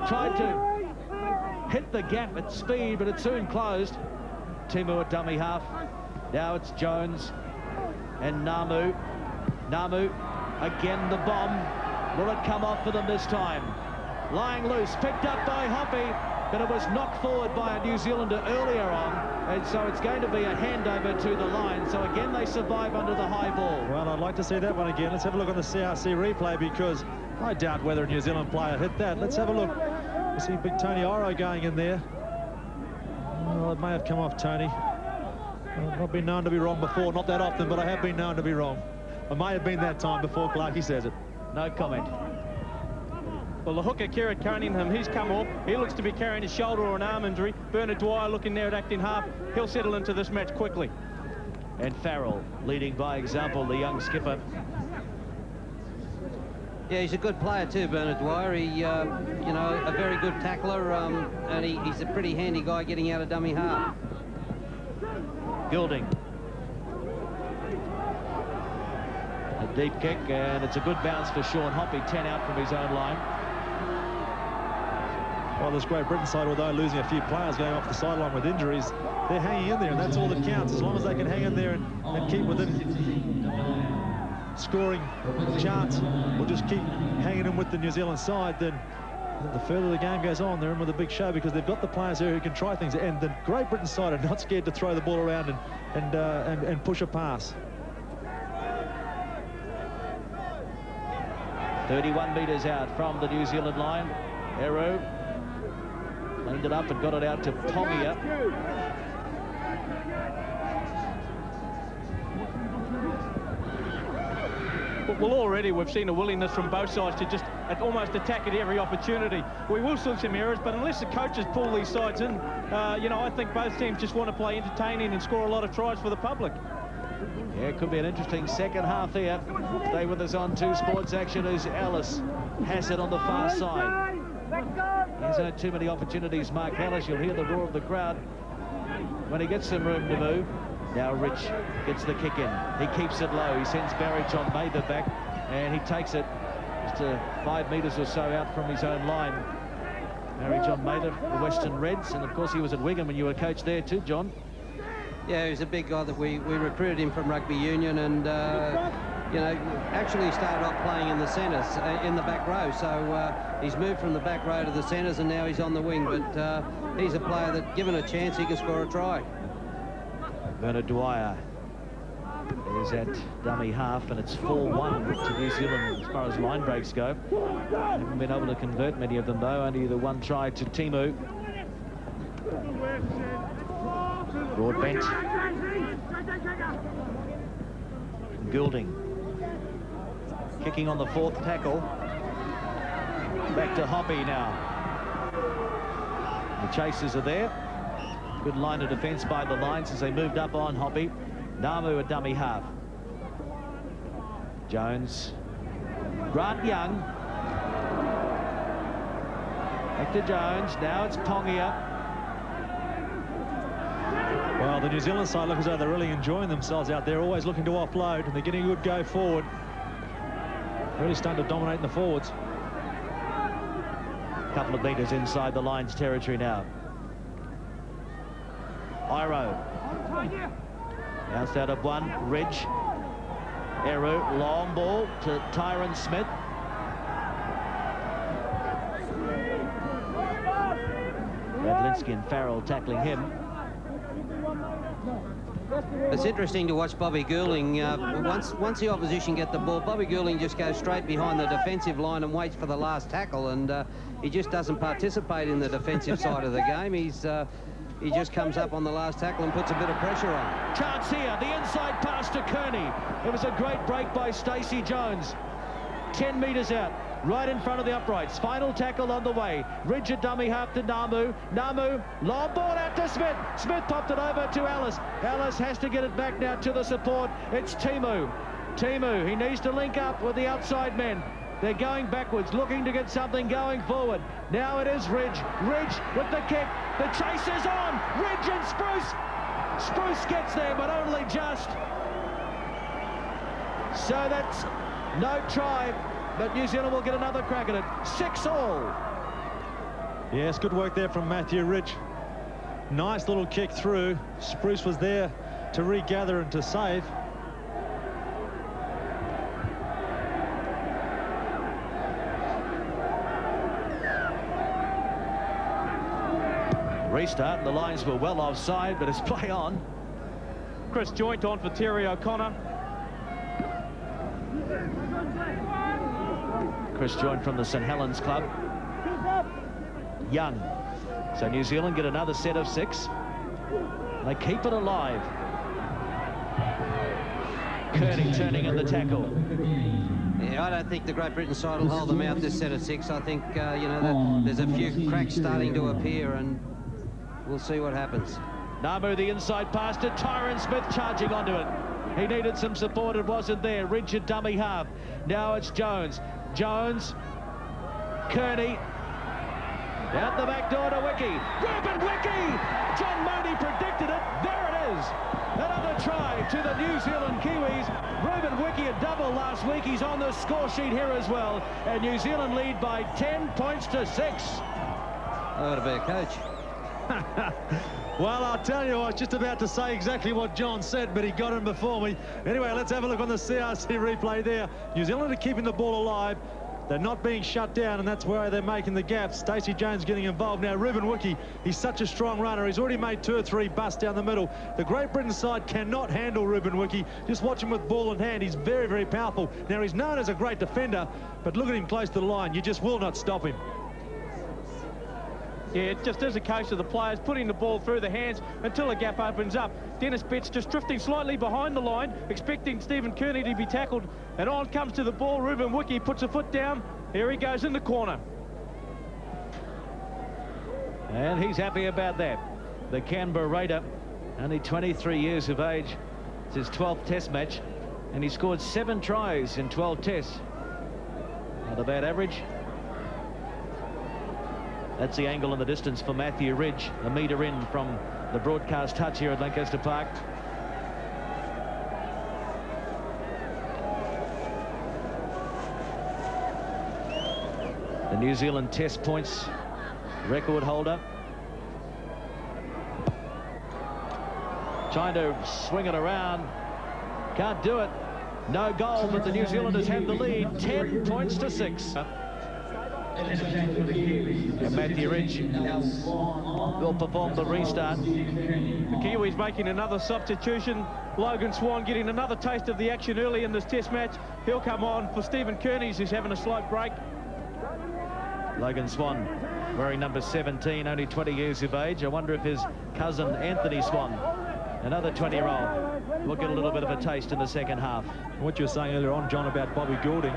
Tried to hit the gap at speed, but it soon closed. Timu at dummy half. Now it's Jones and Namu. Namu, again the bomb. Will it come off for them this time? Lying loose, picked up by Hoppy, but it was knocked forward by a New Zealander earlier on, and so it's going to be a handover to the line. So again, they survive under the high ball. Well, I'd like to see that one again. Let's have a look on the CRC replay, because I doubt whether a New Zealand player hit that. Let's have a look. We see big Tony Iro going in there. Well, it may have come off Tony. I've not been known to be wrong before, not that often, but I have been known to be wrong. I may have been that time before Clarkey says it. No comment. Well, the hooker, Kieran Cunningham, he's come off. He looks to be carrying a shoulder or an arm injury. Bernard Dwyer looking there at acting half. He'll settle into this match quickly. And Farrell leading by example, the young skipper. Yeah, he's a good player too, Bernard Dwyer. He, you know, a very good tackler, and he's a pretty handy guy getting out of dummy half. Gilding. A deep kick, and it's a good bounce for Sean Hoppy. 10 out from his own line. Well, this Great Britain side, although losing a few players going off the sideline with injuries, they're hanging in there, and that's all that counts. As long as they can hang in there and keep within scoring chance, or just keep hanging in with the New Zealand side, then The further the game goes on, they're in with a big show because they've got the players here who can try things. And the Great Britain side are not scared to throw the ball around and push a pass. 31 metres out from the New Zealand line. Eru cleaned it up and got it out to Pongia. Well, already we've seen a willingness from both sides to just almost attack at every opportunity. We will see some errors, but unless the coaches pull these sides in, you know, I think both teams just want to play entertaining and score a lot of tries for the public. Yeah, it could be an interesting second half here. Stay with us on 2 Sports Action as Ellis has it on the far side. He's had too many opportunities, Mark Ellis. You'll hear the roar of the crowd when he gets some room to move. Now Rich gets the kick in. He keeps it low. He sends Barry John Mather back, and he takes it just 5 metres or so out from his own line. Barry John Mather, the Western Reds, and of course he was at Wigan when you were coach there too, John. Yeah, he's a big guy that we recruited him from rugby union, and you know, actually started off playing in the centres, in the back row. So he's moved from the back row to the centres, and now he's on the wing. But he's a player that, given a chance, he can score a try. Bernard Dwyer is at dummy half, and it's 4-1 to New Zealand as far as line breaks go. Haven't been able to convert many of them, though. Only the 1 try to Timu. Broadbent. Goulding. Kicking on the 4th tackle. Back to Hoppy now. The chasers are there. Good line of defence by the Lions as they moved up on Hoppy. Namu a dummy half. Jones. Grant Young. Back to Jones. Now it's Pongia. Well, the New Zealand side look as though they're really enjoying themselves out there, always looking to offload, and they're getting a good go forward. Really starting to dominate in the forwards. A couple of metres inside the Lions' territory now. Iro. Bounced out of 1. Ridge. Eru. Long ball to Tyron Smith. Radlinski and Farrell tackling him. It's interesting to watch Bobby Goulding. Once the opposition get the ball, Bobby Goulding just goes straight behind the defensive line and waits for the last tackle, and he just doesn't participate in the defensive side of the game. He just comes up on the last tackle and puts a bit of pressure on. Chance here, the inside pass to Kearney. It was a great break by Stacey Jones. 10 metres out, right in front of the uprights. Final tackle on the way. Ridge dummy half to Namu. Namu, long ball out to Smith. Smith popped it over to Ellis. Ellis has to get it back now to the support. It's Timu. Timu, he needs to link up with the outside men. They're going backwards, looking to get something going forward. Now it is Ridge. Ridge with the kick. The chase is on. Ridge and Spruce. Spruce gets there, but only just. So that's no try, but New Zealand will get another crack at it. 6-all. Yes, good work there from Matthew Ridge. Nice little kick through. Spruce was there to regather and to save. Restart, and the Lions were well offside, but it's play on. Chris Joint on for Terry O'Connor. Chris Joint from the St Helens club. Young. So New Zealand get another set of 6. They keep it alive. Kearney turning in the tackle. Yeah, I don't think the Great Britain side will hold them out this set of 6. I think, you know, there's a few cracks starting to appear, and we'll see what happens. Namu, the inside pass to Tyron Smith, charging onto it. He needed some support, it wasn't there. Richard dummy half. Now it's Jones. Jones. Kearney. Out the back door to Wiki. Ruben Wiki! John Mooney predicted it. There it is. Another try to the New Zealand Kiwis. Ruben Wiki a double last week. He's on the score sheet here as well. And New Zealand lead by 10 points to 6. I ought to be a coach. Well, I'll tell you, I was just about to say exactly what John said, but he got him before me. Anyway, let's have a look on the CRC replay there. New Zealand are keeping the ball alive. They're not being shut down, and that's why they're making the gaps. Stacey Jones getting involved now. Ruben Wiki, he's such a strong runner. He's already made 2 or 3 busts down the middle. The Great Britain side cannot handle Ruben Wiki. Just watch him with ball in hand. He's very, very powerful. Now, he's known as a great defender, but look at him close to the line. You just will not stop him. Yeah, it just is a case of the players putting the ball through the hands until a gap opens up. Dennis Betts just drifting slightly behind the line, expecting Stephen Kearney to be tackled. And on comes to the ball. Ruben Wiki puts a foot down. Here he goes in the corner. And he's happy about that. The Canberra Raider, only 23 years of age. It's his 12th test match, and he scored 7 tries in 12 tests. Not a bad average. That's the angle in the distance for Matthew Ridge, a metre in from the broadcast hutch here at Lancaster Park. The New Zealand Test points record holder. Trying to swing it around. Can't do it. No goal, but the New Zealanders have the lead. 10 points to 6. And Matthew Ridge will perform the restart. The Kiwis making another substitution. Logan Swan getting another taste of the action early in this test match. He'll come on for Stephen Kearney, who's having a slight break. Logan Swan wearing number 17, only 20 years of age. I wonder if his cousin Anthony Swan, another 20-year-old, will get a little bit of a taste in the second half. What you were saying earlier on, John, about Bobby Goulding,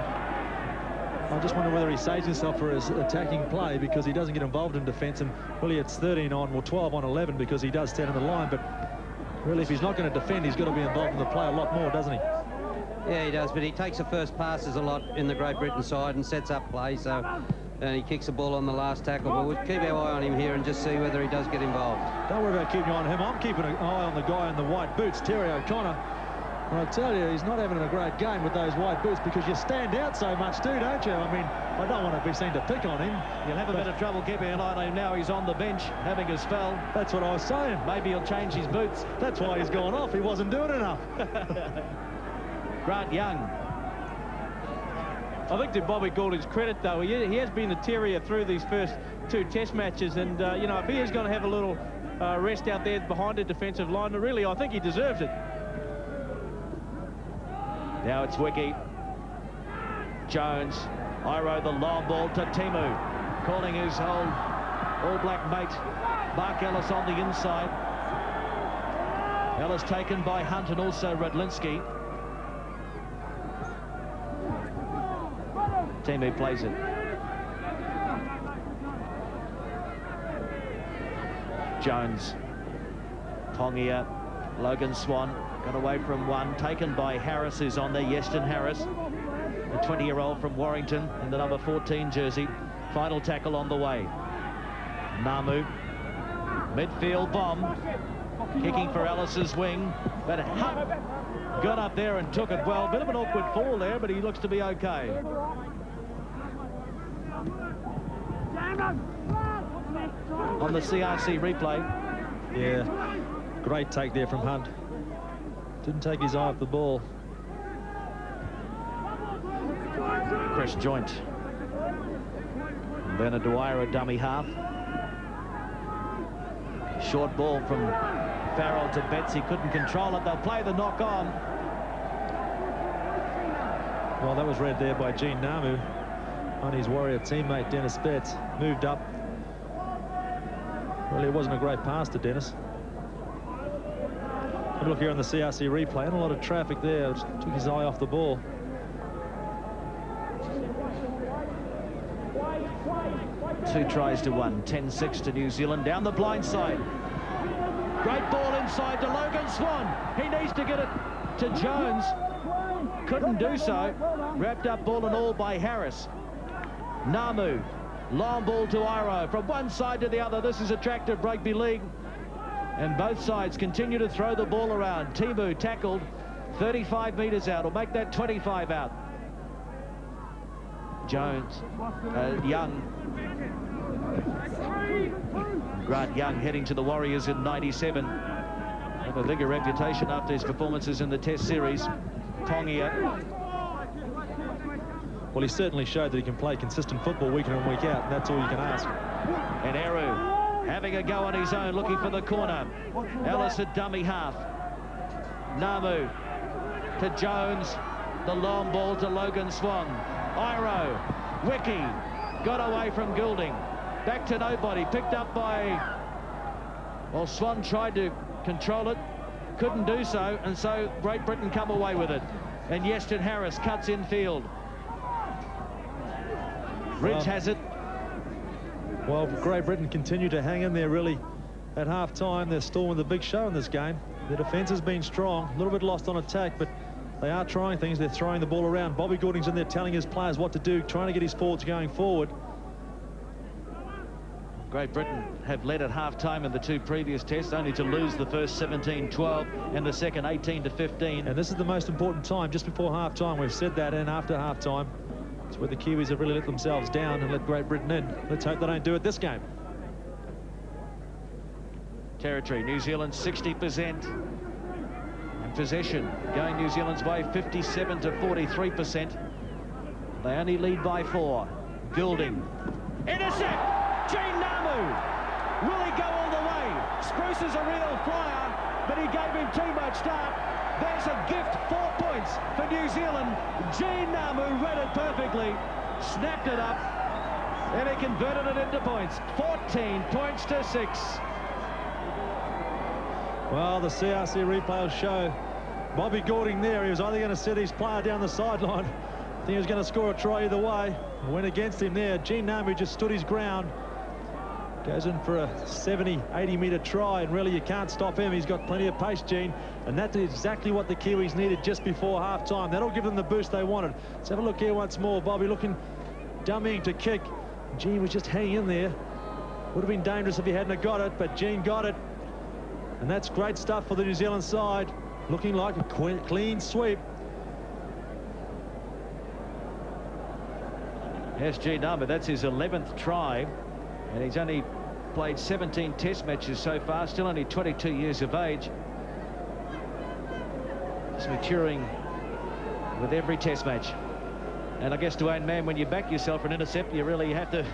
I just wonder whether he saves himself for his attacking play because he doesn't get involved in defence, and really it's 13 on, well 12 on 11 because he does stand on the line, but really if he's not going to defend, he's got to be involved in the play a lot more, doesn't he? Yeah, he does, but he takes the first passes a lot in the Great Britain side and sets up play, so he kicks the ball on the last tackle, but we'll keep our eye on him here and just see whether he does get involved. Don't worry about keeping an eye on him. I'm keeping an eye on the guy in the white boots, Terry O'Connor. And I tell you, he's not having a great game with those white boots because you stand out so much too, don't you? I mean, I don't want to be seen to pick on him. You'll have a bit of trouble keeping an eye on him now. He's on the bench having a spell. That's what I was saying. Maybe he'll change his boots. That's why he's gone off. He wasn't doing enough. Grant Young. I think to Bobby Goulding's credit, though, he has been the terrier through these first 2 test matches, and, you know, if he is going to have a little rest out there behind the defensive line, really, I think he deserves it. Now it's Wiki. Jones. Iro the long ball to Timu. Calling his old All Black mate, Mark Ellis, on the inside. Ellis taken by Hunt and also Radlinski. Timu plays it. Jones. Tongia. Logan Swan. Got away from one, taken by Harris, who's on there, Yeston Harris, a 20-year-old from Warrington in the number 14 jersey. Final tackle on the way. Namu, midfield bomb, kicking for Ellis's wing, but Hunt got up there and took it well. Bit of an awkward fall there, but he looks to be okay. On the CRC replay. Yeah, great take there from Hunt. Didn't take his eye off the ball. Chris Joint. And then a Dwyer, a dummy half. Short ball from Farrell to Betts. He couldn't control it. They'll play the knock on. Well, that was read there by Gene Namu on his Warrior teammate Dennis Betts. Moved up. Really, it wasn't a great pass to Dennis. Have a look here on the CRC replay, and a lot of traffic there. Just took his eye off the ball. Two tries to one, 10-6 to New Zealand. Down the blind side. Great ball inside to Logan Swan. He needs to get it to Jones. Couldn't do so. Wrapped up ball and all by Harris. Namu. Long ball to Iro. From one side to the other. This is attractive rugby league. And both sides continue to throw the ball around. Timu tackled 35 metres out. Will make that 25 out. Jones. Young. Grant Young heading to the Warriors in 97. Have a bigger reputation after his performances in the Test series. Tongia. Well, he certainly showed that he can play consistent football week in and week out, and that's all you can ask. And Eru having a go on his own, looking for the corner. Ellis at dummy half. Namu to Jones. The long ball to Logan Swan. Iro. Wiki. Got away from Goulding. Back to nobody. Picked up by... Well, Swan tried to control it. Couldn't do so. And so Great Britain come away with it. And Yeston Harris cuts infield. Ridge has it. Well, Great Britain continue to hang in there, really. At half-time, they're still with a big show in this game. Their defence has been strong. A little bit lost on attack, but they are trying things. They're throwing the ball around. Bobby Goulding's in there telling his players what to do, trying to get his forwards going forward. Great Britain have led at half-time in the two previous tests, only to lose the first 17-12 and the second 18-15. And this is the most important time, just before half-time. We've said that, and after half-time. It's where the Kiwis have really let themselves down and let Great Britain in. Let's hope they don't do it this game. Territory, New Zealand 60%. And possession going New Zealand's way, 57 to 43%. They only lead by 4. Goulding. Intercept! Gene Namu! Will he go all the way? Spruce is a real flyer, but he gave him too much start. There's a gift, 4 points for New Zealand. Gene Namu read it perfectly, snapped it up, and he converted it into points. 14 points to 6. Well, the CRC replay will show Bobby Goulding there. He was either going to set his player down the sideline. I think he was going to score a try either way. Went against him there. Gene Namu just stood his ground. Goes in for a 70, 80-metre try, and really you can't stop him. He's got plenty of pace, Gene, and that's exactly what the Kiwis needed just before half-time. That'll give them the boost they wanted. Let's have a look here once more. Bobby looking, dummying to kick. Gene was just hanging in there. Would have been dangerous if he hadn't have got it, but Gene got it. And that's great stuff for the New Zealand side. Looking like a clean sweep. Yes, Gene Namu, that's his 11th try, and he's only played 17 test matches so far, still only 22 years of age. He's maturing with every test match. And I guess, Dwayne Mann, when you back yourself for an intercept, you really have to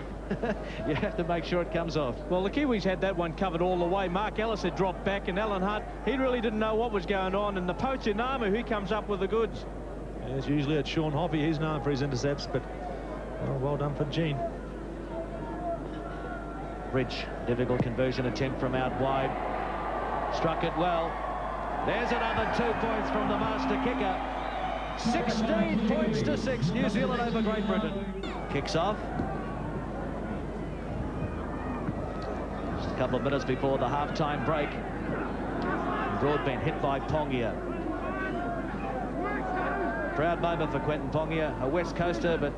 you have to make sure it comes off. Well, the Kiwis had that one covered all the way. Mark Ellis had dropped back, and Alan Hunt, he really didn't know what was going on. And the poacher Namu, he comes up with the goods. Yes, usually it's Sean Hoppy. He's known for his intercepts, but well done for Gene. Ridge, difficult conversion attempt from out wide. Struck it well. There's another 2 points from the master kicker. 16 points to 6. New Zealand over Great Britain. Kicks off. Just a couple of minutes before the half-time break. Broadbent hit by Pongia. Proud moment for Quentin Pongia, a West Coaster, but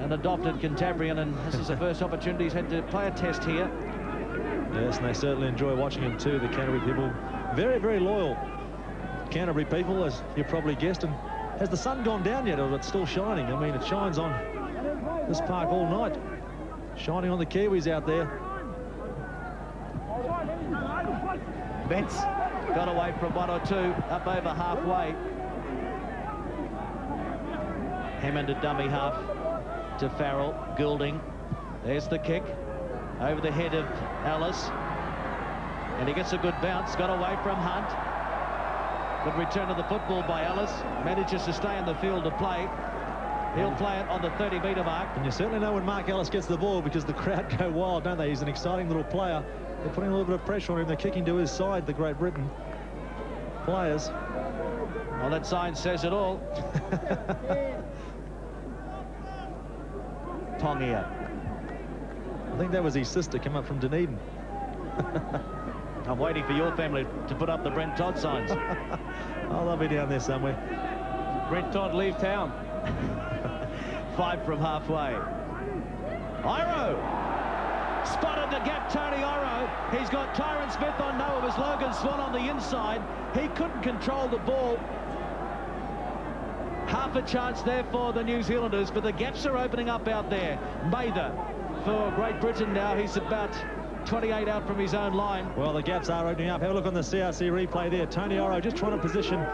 an adopted Cantabrian, and this is the first opportunity he's had to play a test here. Yes, and they certainly enjoy watching him too, the Canterbury people. Very, very loyal Canterbury people, as you probably guessed. And has the sun gone down yet, or it's still shining? I mean, it shines on this park all night. Shining on the Kiwis out there. Betts got away from 1 or 2, up over halfway. Hammond at dummy half to Farrell. Goulding. There's the kick over the head of Ellis, and he gets a good bounce. Got away from Hunt. Good return of the football by Ellis. Manages to stay in the field to play. He'll play it on the 30-metre mark. And you certainly know when Mark Ellis gets the ball, because the crowd go wild, don't they? He's an exciting little player. They're putting a little bit of pressure on him. They're kicking to his side, the Great Britain players. Well, that sign says it all. Pongia. I think that was his sister, come up from Dunedin. I'm waiting for your family to put up the Brent Todd signs. Oh, they'll be down there somewhere. Brent Todd, leave town. 5 from halfway. Iro. Spotted the gap, Tony Iro. He's got Tyron Smith on no, it was Logan Swan on the inside. He couldn't control the ball. Half a chance there for the New Zealanders, but the gaps are opening up out there. Mather for Great Britain now. He's about 28 out from his own line. Well, the gaps are opening up. Have a look on the CRC replay there. Tony Iro just trying to position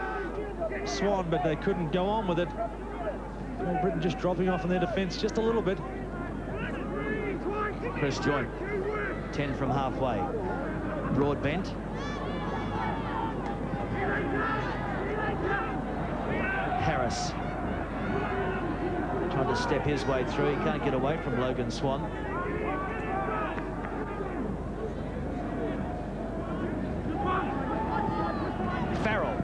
Swan, but they couldn't go on with it. Great Britain just dropping off in their defence just a little bit. Chris Joint, 10 from halfway. Broadbent. Harris trying to step his way through. He can't get away from Logan Swan. Farrell.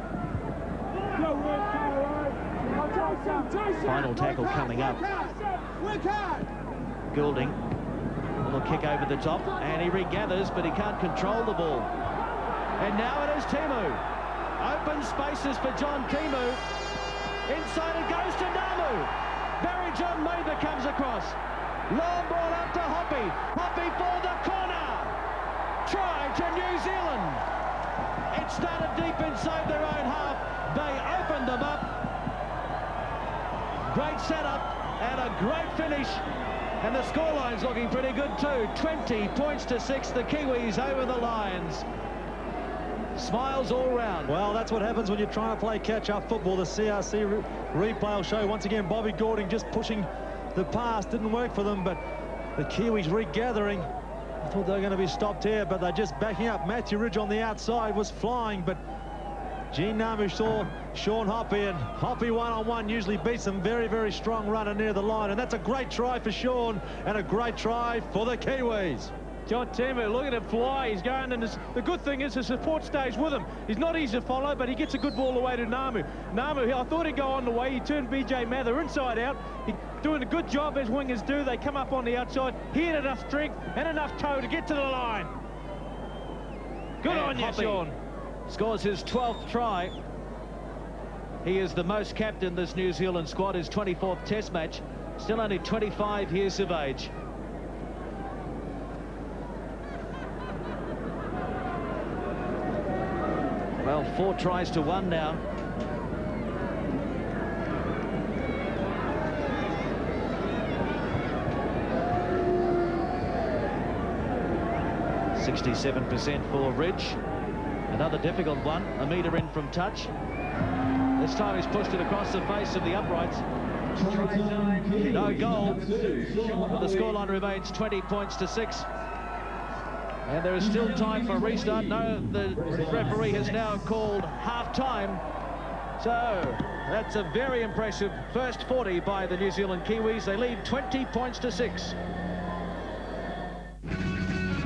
Final tackle coming up. Goulding. A little kick over the top, and he regathers, but he can't control the ball. And now it is Timu. Open spaces for John Timu. Inside it goes to Namu. Barry John Mather comes across. Long ball up to Hoppy. Hoppy for the corner. Try to New Zealand. It started deep inside their own half. They opened them up. Great setup and a great finish. And the scoreline's looking pretty good too. 20 points to 6, the Kiwis over the Lions. Smiles all round. Well, that's what happens when you're trying to play catch-up football. The CRC replay will show once again Bobby Goulding just pushing the pass. Didn't work for them, but the Kiwis regathering. I thought they were going to be stopped here, but they're just backing up. Matthew Ridge on the outside was flying, but Gene Namu saw Sean Hoppy, and Hoppy one-on-one usually beats them. Very, very strong runner near the line, and that's a great try for Sean and a great try for the Kiwis. John Timu, look at him fly. He's going, and the good thing is the support stays with him. He's not easy to follow, but he gets a good ball away to Namu. Namu, I thought he'd go on the way. He turned BJ Mather inside out. He's doing a good job as wingers do. They come up on the outside. He had enough strength and enough toe to get to the line. Good on you, Sean. Scores his 12th try. He is the most capped in this New Zealand squad, his 24th test match. Still only 25 years of age. Well, 4 tries to 1 now. .67% for Ridge. Another difficult one. A metre in from touch. This time he's pushed it across the face of the uprights. No goal. But the scoreline remains 20 points to 6. And there is still time for a restart. No, the referee has now called half-time. So that's a very impressive first 40 by the New Zealand Kiwis. They lead 20 points to 6.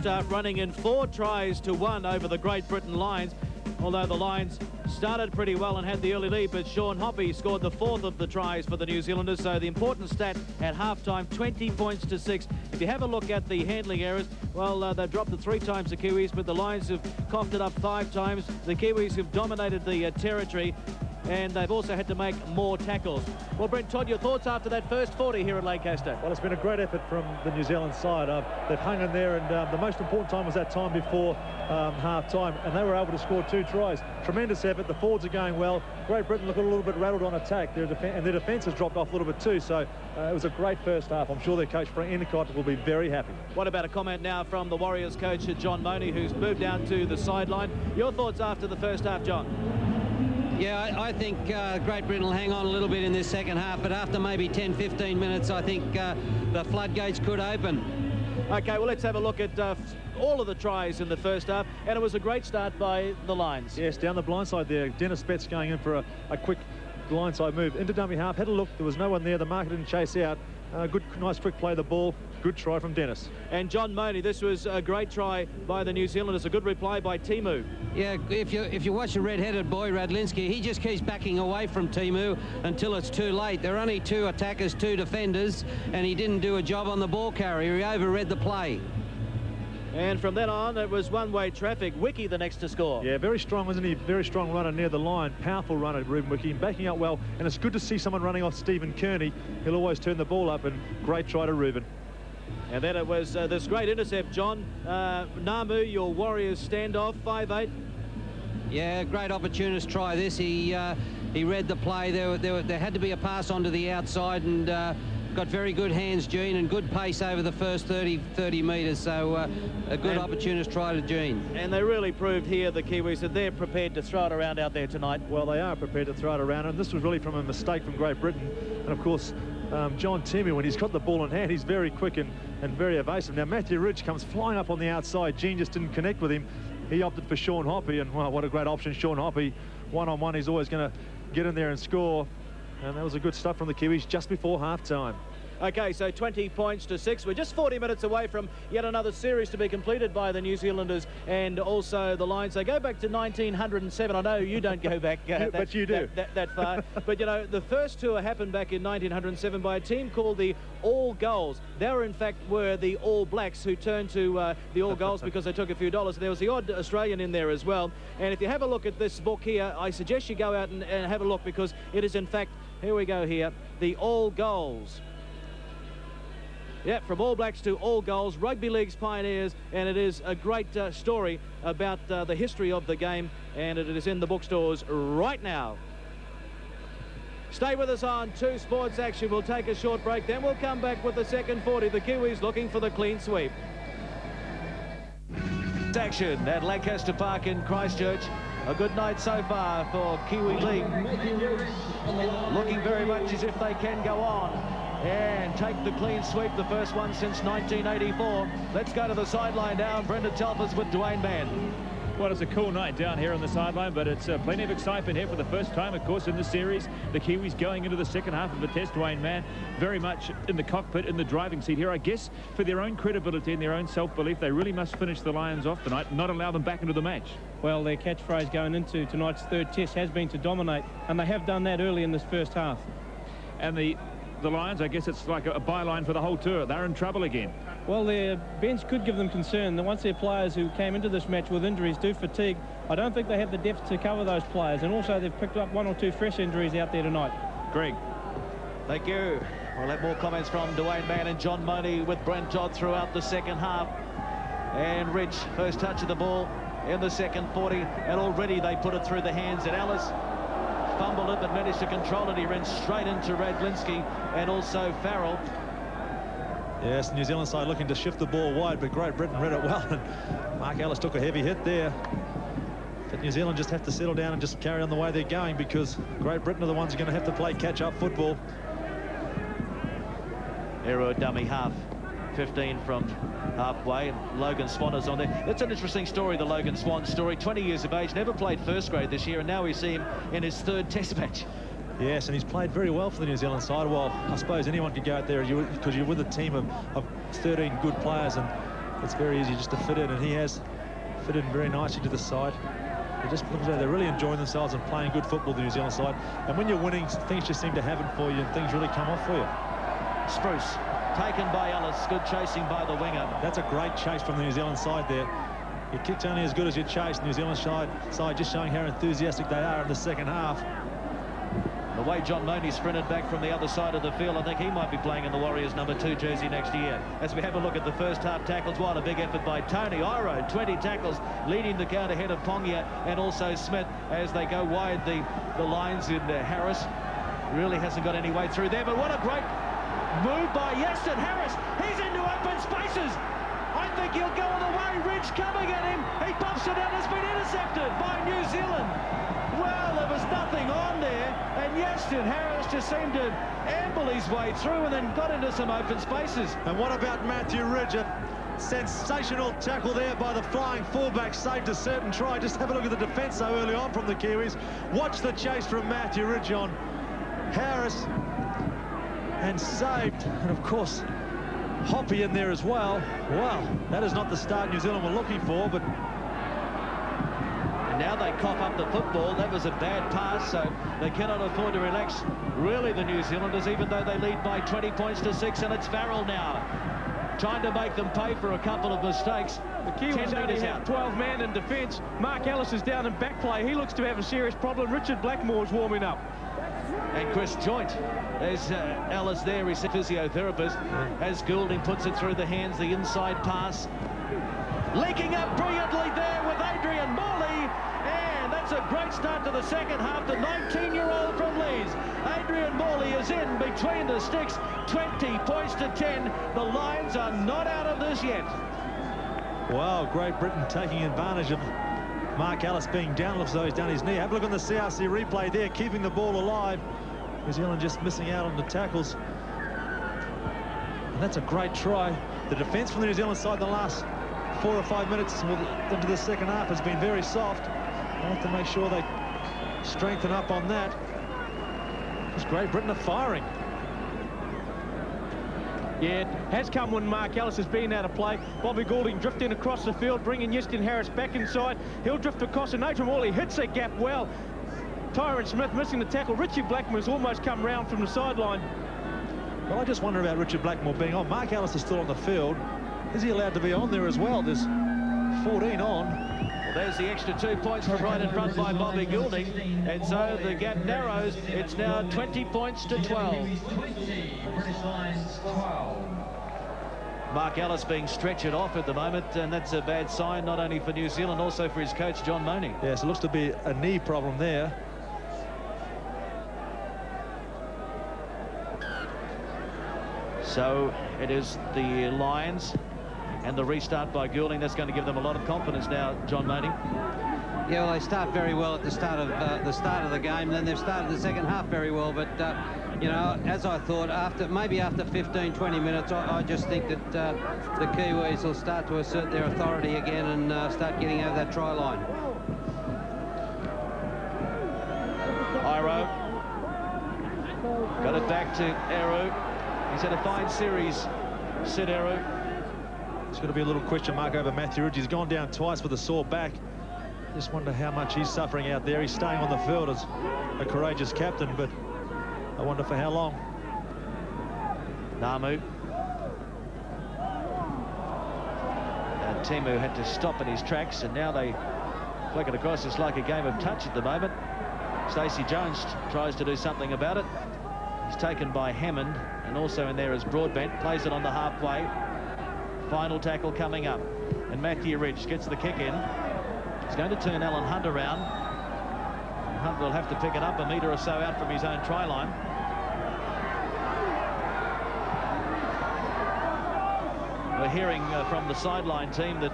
Start running in 4 tries to 1 over the Great Britain Lions. Although the Lions started pretty well and had the early lead, but Sean Hoppy scored the 4th of the tries for the New Zealanders. So the important stat at halftime, 20 points to 6. If you have a look at the handling errors, well, they've dropped it 3 times, the Kiwis, but the Lions have coughed it up 5 times. The Kiwis have dominated the territory, and they've also had to make more tackles. Well, Brent Todd, your thoughts after that first 40 here at Lancaster? Well, it's been a great effort from the New Zealand side. They've hung in there, and the most important time was that time before half-time, and they were able to score 2 tries. Tremendous effort. The forwards are going well. Great Britain look a little bit rattled on attack. Their defence has dropped off a little bit too, so it was a great first half. I'm sure their coach, Frank Endicott, will be very happy. What about a comment now from the Warriors coach, John Mooney, who's moved down to the sideline? Your thoughts after the first half, John? Yeah, I think Great Britain will hang on a little bit in this second half, but after maybe 10-15 minutes, I think the floodgates could open. OK, well, let's have a look at all of the tries in the first half, and it was a great start by the Lions. Yes, down the blind side there, Dennis Betts going in for a quick blindside move into dummy half. Had a look, there was no one there, the marker didn't chase out. Good, nice quick play of the ball. Good try from Dennis. And John Mooney, this was a great try by the New Zealanders. A good reply by Timu. Yeah, if you watch the red-headed boy, Radlinski, he just keeps backing away from Timu until it's too late. There are only 2 attackers, 2 defenders, and he didn't do a job on the ball carrier. He overread the play. And from then on, it was one-way traffic. Wiki the next to score. Yeah, very strong, wasn't he? Very strong runner near the line. Powerful runner, Ruben Wiki, backing up well. And it's good to see someone running off Stephen Kearney. He'll always turn the ball up, and great try to Ruben. And then it was this great intercept, John. Namu, your Warriors standoff, 5'8". Yeah, great opportunist try this. He read the play. There had to be a pass onto the outside, and got very good hands, Gene, and good pace over the first 30 metres. So a good opportunist try to Gene. And they really proved here, the Kiwis, that they're prepared to throw it around out there tonight. Well, they are prepared to throw it around, and this was really from a mistake from Great Britain. And of course, John Timmy, when he's got the ball in hand, he's very quick and very evasive. Now, Matthew Ridge comes flying up on the outside. Jean just didn't connect with him. He opted for Sean Hoppy, and well, what a great option, Sean Hoppy. One-on-one, he's always going to get in there and score. And that was a good stuff from the Kiwis just before half-time. Okay, so 20 points to 6. We're just 40 minutes away from yet another series to be completed by the New Zealanders and also the Lions. They go back to 1907. I know you don't go back but you do. that far. But, you know, the first tour happened back in 1907 by a team called the All Goals. They were, in fact, the All Blacks who turned to the All Goals because they took a few dollars. There was the odd Australian in there as well. And if you have a look at this book here, I suggest you go out and have a look because it is, in fact, here we go here, the All Goals. Yeah, from All Blacks to All Goals, Rugby League's pioneers, and it is a great story about the history of the game, and it is in the bookstores right now. Stay with us on 2 Sports Action. We'll take a short break, then we'll come back with the second 40. The Kiwis looking for the clean sweep. Action at Lancaster Park in Christchurch. A good night so far for Kiwi League. Looking very much as if they can go on and take the clean sweep, the first one since 1984. Let's go to the sideline now. Brendan Telford with Dwayne Mann. Well, it's a cool night down here on the sideline, but it's plenty of excitement here for the first time, of course, in the series. The Kiwis going into the second half of the test. Dwayne Mann very much in the cockpit, in the driving seat here. I guess for their own credibility and their own self-belief, they really must finish the Lions off tonight and not allow them back into the match. Well, their catchphrase going into tonight's third test has been to dominate, and they have done that early in this first half. And the Lions, I guess it's like a byline for the whole tour. They're in trouble again. Well, their bench could give them concern. Once their players who came into this match with injuries do fatigue, I don't think they have the depth to cover those players. And also, they've picked up 1 or 2 fresh injuries out there tonight. Greg. Thank you. We'll have more comments from Dwayne Mann and John Money with Brent Todd throughout the second half. And Rich, first touch of the ball in the second 40. And already they put it through the hands of Ellis. Fumbled it but managed to control it. He ran straight into Radlinski and also Farrell. Yes, New Zealand side looking to shift the ball wide, but Great Britain read it well, and Mark Ellis took a heavy hit there. But New Zealand just have to settle down and just carry on the way they're going, because Great Britain are the ones who are going to have to play catch-up football. Aero dummy half, 15 from halfway, and Logan Swan is on there. That's an interesting story, the Logan Swan story. 20 years of age, never played first grade this year, and now we see him in his third test match. Yes, and he's played very well for the New Zealand side. Well, I suppose anyone could go out there because you're with a team of 13 good players, and it's very easy just to fit in, and he has fit in very nicely to the side. It just looks like they're really enjoying themselves and playing good football, the New Zealand side. And when you're winning, things just seem to happen for you, and things really come off for you. Spruce, taken by Ellis, good chasing by the winger. That's a great chase from the New Zealand side there. Your kick's only as good as your chase. New Zealand side just showing how enthusiastic they are in the second half. The way John Money sprinted back from the other side of the field, I think he might be playing in the Warriors #2 jersey next year. As we have a look at the first half tackles, what a big effort by Tony Iro, 20 tackles, leading the count ahead of Pongia and also Smith as they go wide. The lines in Harris really hasn't got any way through there, but what a great move by Yeston Harris. He's into open spaces. I think he'll go all the way. Ridge coming at him. He pops it out. Has been intercepted by New Zealand. Well, there was nothing on there, and Yeston Harris just seemed to amble his way through and then got into some open spaces. And what about Matthew Ridge? A sensational tackle there by the flying fullback, saved a certain try. Just have a look at the defence so early on from the Kiwis. Watch the chase from Matthew Ridge on Harris, and saved. And of course, Hoppy in there as well. Well, that is not the start New Zealand were looking for, but now they cough up the football. That was a bad pass, so they cannot afford to relax, really, the New Zealanders, even though they lead by 20 points to 6, and it's Farrell now, trying to make them pay for a couple of mistakes. The Kiwis only have 12 men in defence. Mark Ellis is down in back play. He looks to have a serious problem. Richard Blackmore's warming up. And Chris Joint, there's Ellis there, he's a physiotherapist, as Goulding puts it through the hands, the inside pass. Leaking up brilliantly there with Adrian Morley, and that's a great start to the second half. The 19-year-old from Leeds, Adrian Morley, is in between the sticks, 20 points to 10. The Lions are not out of this yet. wow, Great Britain taking advantage of Mark Ellis being down. Looks as though he's down his knee. Have a look on the CRC replay there, keeping the ball alive. New Zealand just missing out on the tackles. And that's a great try. The defence from the New Zealand side in the last 4 or 5 minutes into the second half has been very soft. They have to make sure they strengthen up on that. Because Great Britain are firing. Yeah, it has come when Mark Ellis has been out of play. Bobby Goulding drifting across the field, bringing Justin Harris back inside. He'll drift across, and Nathan Worley hits that gap well. Tyron Smith missing the tackle. Richie Blackmore's almost come round from the sideline. Well, I just wonder about Richard Blackmore being on. Mark Ellis is still on the field. Is he allowed to be on there as well? There's 14 on. Well, there's the extra 2 points from right in front by Bobby Goulding. And so the gap narrows. It's now 20 points to 12. Mark Ellis being stretchered off at the moment, and that's a bad sign, not only for New Zealand, also for his coach, John Mooney. Yes, it looks to be a knee problem there. So it is the Lions and the restart by Goulding. That's going to give them a lot of confidence now, John Mooney. Yeah, well, they start very well at the start of the game. Then they've started the second half very well. But you know, as I thought, maybe after 15, 20 minutes, I just think that the Kiwis will start to assert their authority again and start getting over that try line. Iro got it back to Eru. He's had a fine series, Sid Eru. It's going to be a little question mark over Matthew Ridge. He's gone down twice with a sore back. Just wonder how much he's suffering out there. He's staying on the field as a courageous captain, but I wonder for how long. Namu. And Timu had to stop in his tracks, and now they flick it across. It's like a game of touch at the moment. Stacey Jones tries to do something about it. He's taken by Hammond, and also in there is Broadbent. Plays it on the halfway. Final tackle coming up, and Matthew Ridge gets the kick in. He's going to turn Alan Hunt around. Hunt will have to pick it up a metre or so out from his own try line. We're hearing from the sideline team that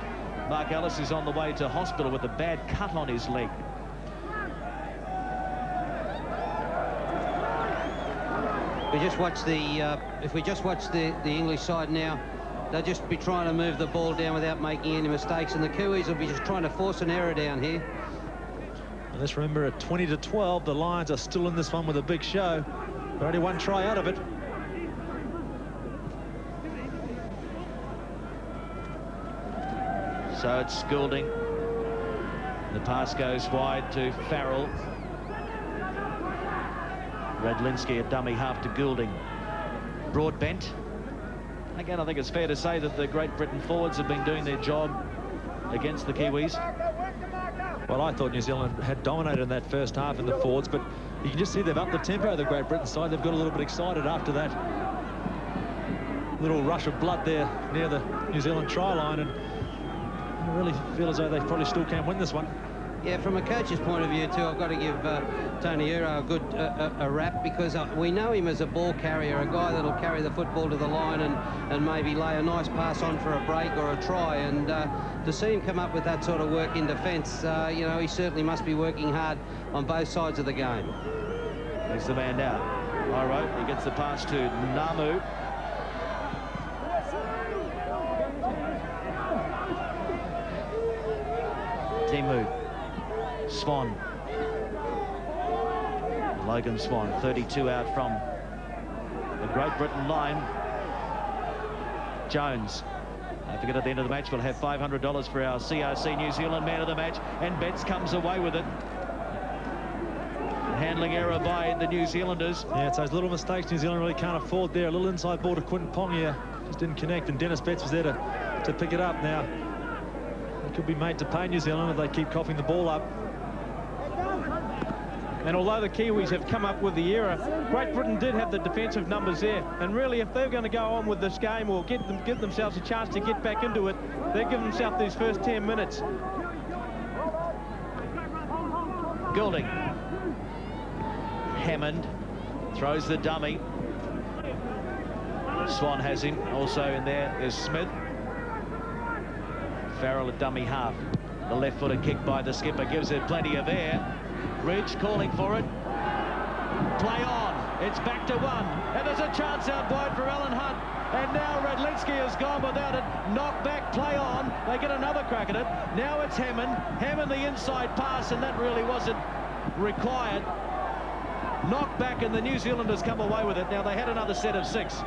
Mark Ellis is on the way to hospital with a bad cut on his leg. If we just watch the English side now, they'll just be trying to move the ball down without making any mistakes, and the Kiwis will be just trying to force an error down here. And let's remember, at 20-12, the Lions are still in this one with a big show. They're only one try out of it. So it's Goulding. The pass goes wide to Farrell. Radlinski, a dummy half to Goulding. Broadbent. Again, I think it's fair to say that the Great Britain forwards have been doing their job against the Kiwis. Well, I thought New Zealand had dominated in that first half in the forwards, but you can just see they've upped the tempo of the Great Britain side. They've got a little bit excited after that little rush of blood there near the New Zealand try line, and I really feel as though they probably still can win this one. Yeah, from a coach's point of view too, I've got to give Tony Uro a good a rap, because we know him as a ball carrier, a guy that'll carry the football to the line and maybe lay a nice pass on for a break or a try. And to see him come up with that sort of work in defence, you know, he certainly must be working hard on both sides of the game. There's the man down. Iro, he gets the pass to Namu. Timu. Swan. Logan Swan, 32 out from the Great Britain line. Jones. Don't forget, at the end of the match, we'll have $500 for our CRC New Zealand man of the match, and Betts comes away with it. Handling error by the New Zealanders. Yeah, it's those little mistakes New Zealand really can't afford there. A little inside ball to Quinton Pongia, just didn't connect, and Dennis Betts was there to pick it up. Now, it could be made to pay New Zealand if they keep coughing the ball up. And although the Kiwis have come up with the error, Great Britain did have the defensive numbers there. And really, if they're going to go on with this game or give themselves a chance to get back into it, they give themselves these first 10 minutes. Goulding. Hammond throws the dummy. Swan has him. Also in there is Smith. Farrell, a dummy half. The left-footed kick by the skipper gives it plenty of air. Ridge calling for it. Play on. It's back to one, and there's a chance out wide for Alan Hunt. And now Radlinski has gone without it. Knock back, play on. They get another crack at it. Now it's Hammond. Hammond the inside pass, and that really wasn't required. Knock back, and the New Zealanders come away with it. Now they had another set of 6.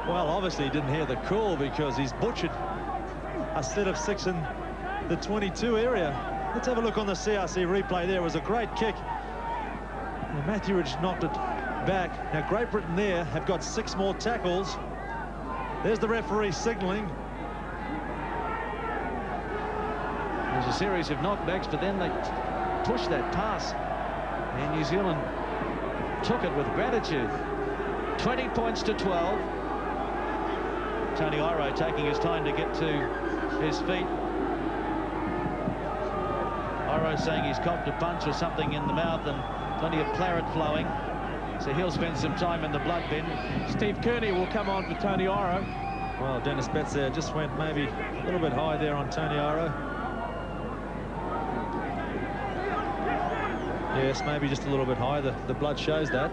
Well, obviously he didn't hear the call because he's butchered a set of 6 in the 22 area. Let's have a look on the CRC replay. There was a great kick. And Matthew Ridge knocked it back. Now Great Britain there have got 6 more tackles. There's the referee signalling. There's a series of knockbacks, but then they pushed that pass. And New Zealand took it with gratitude. 20 points to 12. Tony Iro taking his time to get to his feet. Iro saying he's copped a punch or something in the mouth and plenty of claret flowing. So he'll spend some time in the blood bin. Steve Kearney will come on for Tony Iro. Well, Dennis Betts there just went maybe a little bit high there on Tony Iro. Yes, maybe just a little bit high. The blood shows that.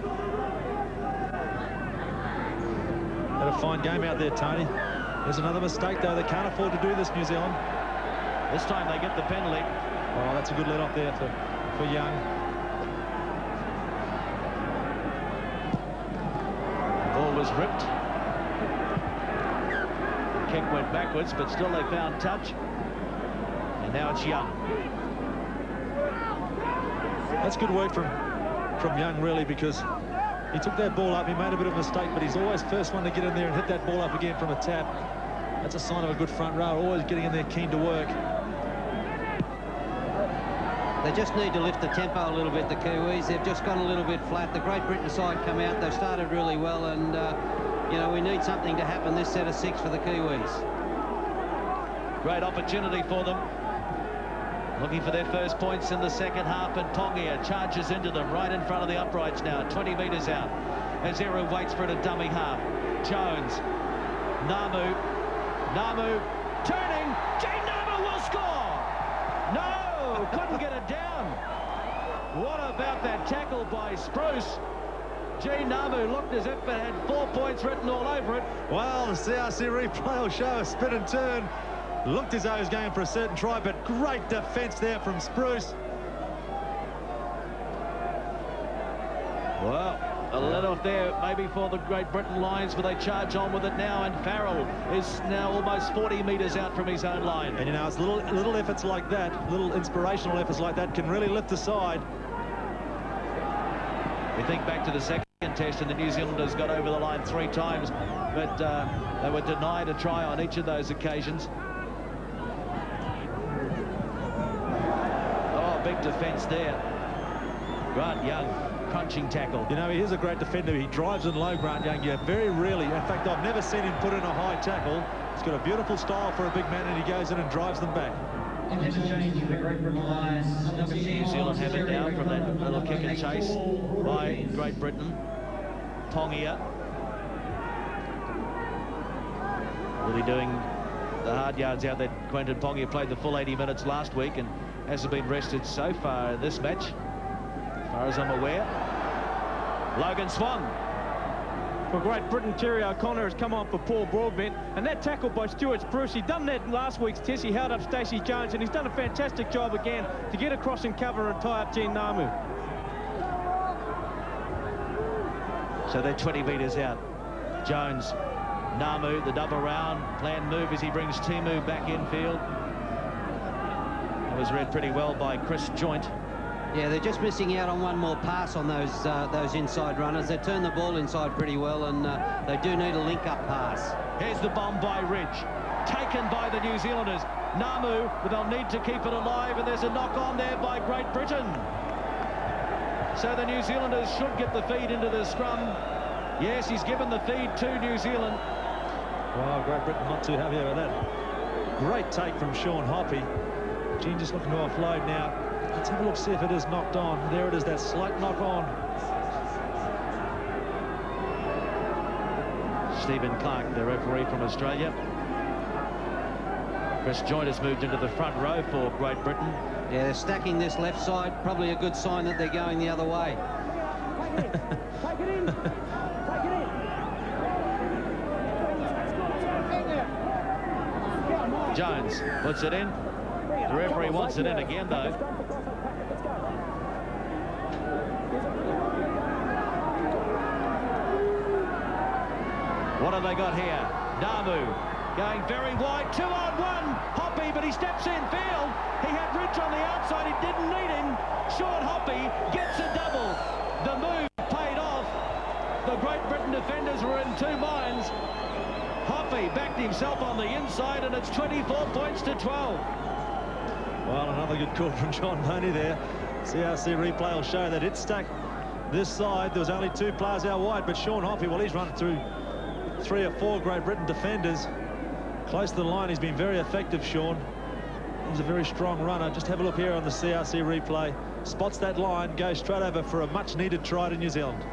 Had a fine game out there, Tony. There's another mistake, though. They can't afford to do this, New Zealand. This time they get the penalty. Oh, that's a good let off there for Young. Ball was ripped. The kick went backwards, but still they found touch. And now it's Young. That's good work from Young, really, because he took that ball up. He made a bit of a mistake, but he's always first one to get in there and hit that ball up again from a tap. That's a sign of a good front row, always getting in there keen to work. They just need to lift the tempo a little bit, the Kiwis. They've just gone a little bit flat. The Great Britain side come out. They've started really well, and, you know, we need something to happen this set of 6 for the Kiwis. Great opportunity for them. Looking for their first points in the second half, and Pongia charges into them right in front of the uprights now, 20 metres out. As Eru waits for it a dummy half. Jones, Namu, turning, Gene Namu will score! No, couldn't get it down. What about that tackle by Spruce? Gene Namu looked as if it had 4 points written all over it. Well, the CRC replay will show a spin and turn. Looked as though he was going for a certain try, but great defence there from Spruce. Well, a let-off there maybe for the Great Britain Lions, but they charge on with it now, and Farrell is now almost 40 metres out from his own line. And, you know, it's little efforts like that, little inspirational efforts like that can really lift the side. We think back to the second test, and the New Zealanders got over the line 3 times, but they were denied a try on each of those occasions. Big defence there. Grant Young, crunching tackle. You know, he is a great defender. He drives in low, Grant Young. Yeah, very rarely. In fact, I've never seen him put in a high tackle. He's got a beautiful style for a big man, and he goes in and drives them back. New Zealand have it down from that little kick and chase by Great Britain. Pongia. Really doing the hard yards out there. Quentin Pongia played the full 80 minutes last week and hasn't been rested so far in this match, as far as I'm aware. Logan Swan. For Great Britain, Terry O'Connor has come on for Paul Broadbent, and that tackle by Stuart Spruce, he done that in last week's test. He held up Stacey Jones, and he's done a fantastic job again to get across and cover and tie up Gene Namu. So they're 20 metres out. Jones, Namu, the double round, planned move as he brings Timu back infield. That was read pretty well by Chris Joint. Yeah, they're just missing out on one more pass on those inside runners. They turn the ball inside pretty well, and they do need a link-up pass. Here's the bomb by Ridge, taken by the New Zealanders. Namu, but they'll need to keep it alive, and there's a knock-on there by Great Britain. So the New Zealanders should get the feed into the scrum. Yes, he's given the feed to New Zealand. Well, Great Britain not too happy about that. Great take from Sean Hoppy. Gene just looking to offload now. Let's have a look, see if it is knocked on. There it is, that slight knock on. Stephen Clark, the referee from Australia. Chris Joint has moved into the front row for Great Britain. Yeah, they're stacking this left side. Probably a good sign that they're going the other way. Jones puts it in. The referee wants it in again, though. What have they got here? Namu going very wide, 2-on-1. Hoppy, but he steps in field. He had Ridge on the outside. He didn't need him. Sean Hoppy gets a double. The move paid off. The Great Britain defenders were in two minds. Hoppy backed himself on the inside, and it's 24 points to 12. Well, another good call from John Boney there. CRC replay will show that it stuck this side. There was only two players out wide, but Sean Hoppy, well, he's run through 3 or 4 Great Britain defenders. Close to the line, he's been very effective, Sean. He's a very strong runner. Just have a look here on the CRC replay. Spots that line, goes straight over for a much-needed try to New Zealand.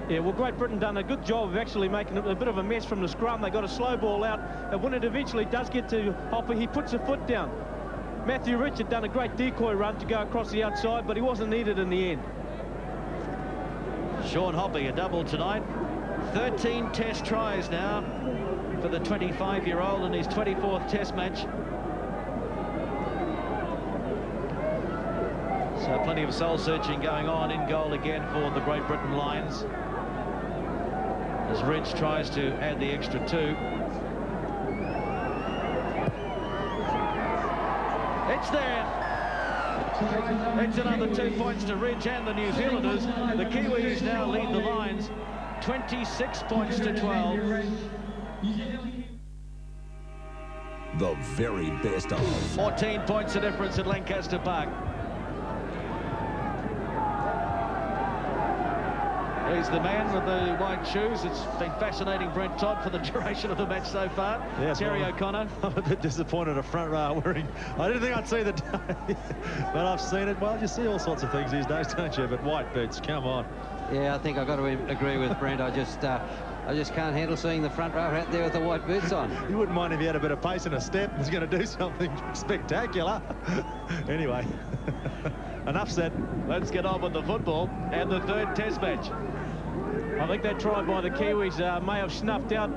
Yeah, well, Great Britain done a good job of actually making a bit of a mess from the scrum. They got a slow ball out, and when it eventually does get to Hoppy, he puts a foot down. Matthew Rich had done a great decoy run to go across the outside, but he wasn't needed in the end. Sean Hoppy, a double tonight. 13 test tries now for the 25-year-old in his 24th test match. So plenty of soul-searching going on in goal again for the Great Britain Lions, as Ridge tries to add the extra 2. It's there. It's another 2 points to Ridge and the New Zealanders. The Kiwis now lead the Lions 26 points to 12. The very best of. 14 points the difference at Lancaster Park. He's the man with the white shoes. It's been fascinating, Brent Todd, for the duration of the match so far. Yes, Terry O'Connor. I'm a bit disappointed a front row wearing. I didn't think I'd see the day, but I've seen it. Well, you see all sorts of things these days, don't you? But white boots, come on. Yeah, I think I've got to agree with Brent. I just can't handle seeing the front row out there with the white boots on. You wouldn't mind if he had a bit of pace and a step and was going to do something spectacular. Anyway, enough said. Let's get on with the football and the third test match. I think that try by the Kiwis may have snuffed out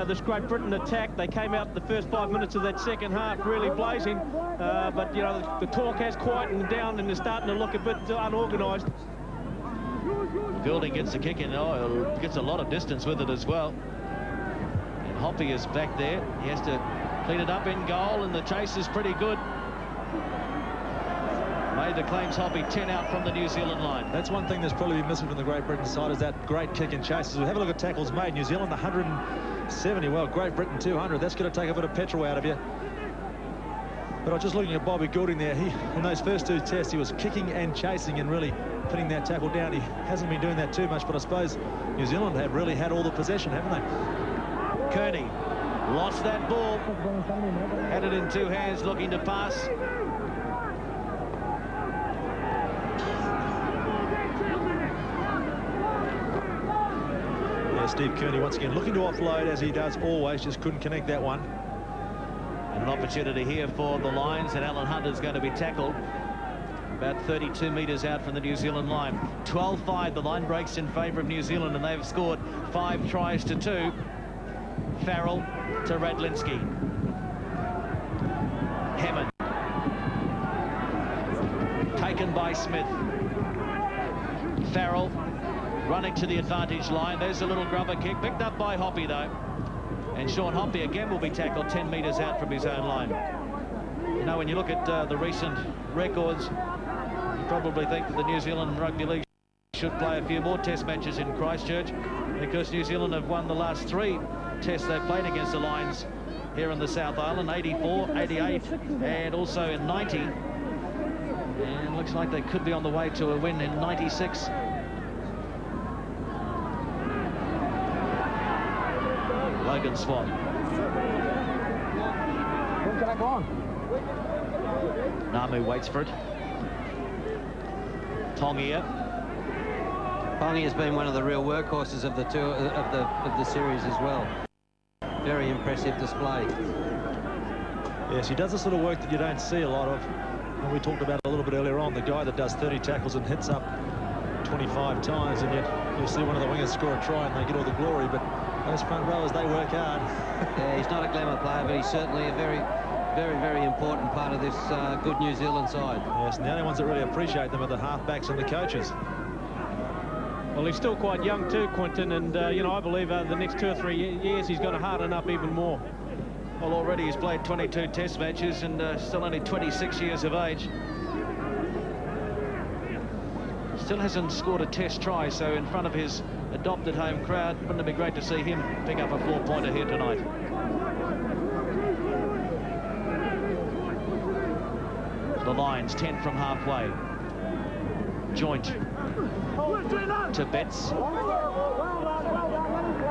this Great Britain attack. They came out the first 5 minutes of that second half really blazing, but you know, the talk has quietened down and they're starting to look a bit unorganised. Fielding gets the kick in, gets a lot of distance with it as well. And Hoppy is back there. He has to clean it up in goal, and the chase is pretty good. Made the claims Hoppy 10 out from the New Zealand line. That's one thing that's probably been missing from the Great Britain side, is that great kick and chases. We'll have a look at tackles made. New Zealand 170. Well, Great Britain 200. That's going to take a bit of petrol out of you. But I was just looking at Bobby Goulding there. In those first 2 tests, he was kicking and chasing and really putting that tackle down. He hasn't been doing that too much, but I suppose New Zealand have really had all the possession, haven't they? Kearney lost that ball. Had it in 2 hands, looking to pass. Yeah, Steve Kearney once again looking to offload, as he does always, just couldn't connect that one. And an opportunity here for the Lions, and Alan Hunter's going to be tackled about 32 metres out from the New Zealand line. 12-5, the line breaks in favour of New Zealand, and they've scored 5 tries to 2. Farrell to Radlinski. Hammond. Taken by Smith. Farrell running to the advantage line. There's a little grubber kick, picked up by Hoppy though. And Sean Hoppy again will be tackled 10 metres out from his own line. You know, when you look at the recent records, you probably think that the New Zealand Rugby League should play a few more test matches in Christchurch, because New Zealand have won the last 3 tests they've played against the Lions here in the South Island, 84, 88, and also in 90. And looks like they could be on the way to a win in 96. Logan Swan. Namu waits for it. Tongia. Pongi has been one of the real workhorses of the tour of the series as well. Very impressive display. Yes, he does the sort of work that you don't see a lot of. And we talked about it a little bit earlier on, the guy that does 30 tackles and hits up 25 times, and yet you'll see one of the wingers score a try and they get all the glory. But Those front rowers, they work hard. Yeah, he's not a glamour player, but he's certainly a very, very important part of this good New Zealand side. Yes, and the only ones that really appreciate them are the halfbacks and the coaches. Well, he's still quite young too, Quinton, and you know, I believe over the next 2 or 3 years he's going to harden up even more. Well, already he's played 22 test matches and still only 26 years of age. Still hasn't scored a test try, so in front of his adopted home crowd, wouldn't it be great to see him pick up a 4-pointer here tonight? The Lions 10 from halfway. Joint to Betts.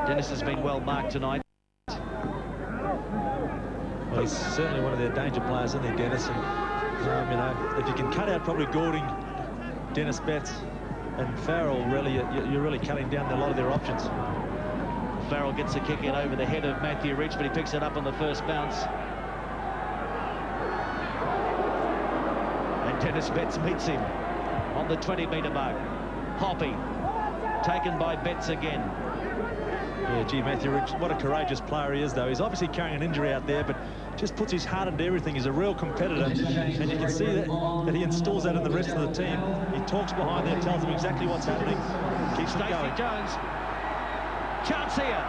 Dennis has been well marked tonight. Well, he's certainly one of their danger players, isn't he, Dennis? And, you know, if you can cut out probably Goulding, Dennis Betts and Farrell, really, you're really cutting down a lot of their options. Farrell gets a kick in over the head of Matthew Rich, but he picks it up on the first bounce. And Dennis Betts meets him on the 20-metre mark. Hoppy, taken by Betts again. Yeah, gee, Matthew Rich, what a courageous player he is, though. He's obviously carrying an injury out there, but just puts his heart into everything. He's a real competitor, and you can see that he installs that in the rest of the team. He talks behind there, tells them exactly what's happening, keeps them going. Stacey Jones, chance here.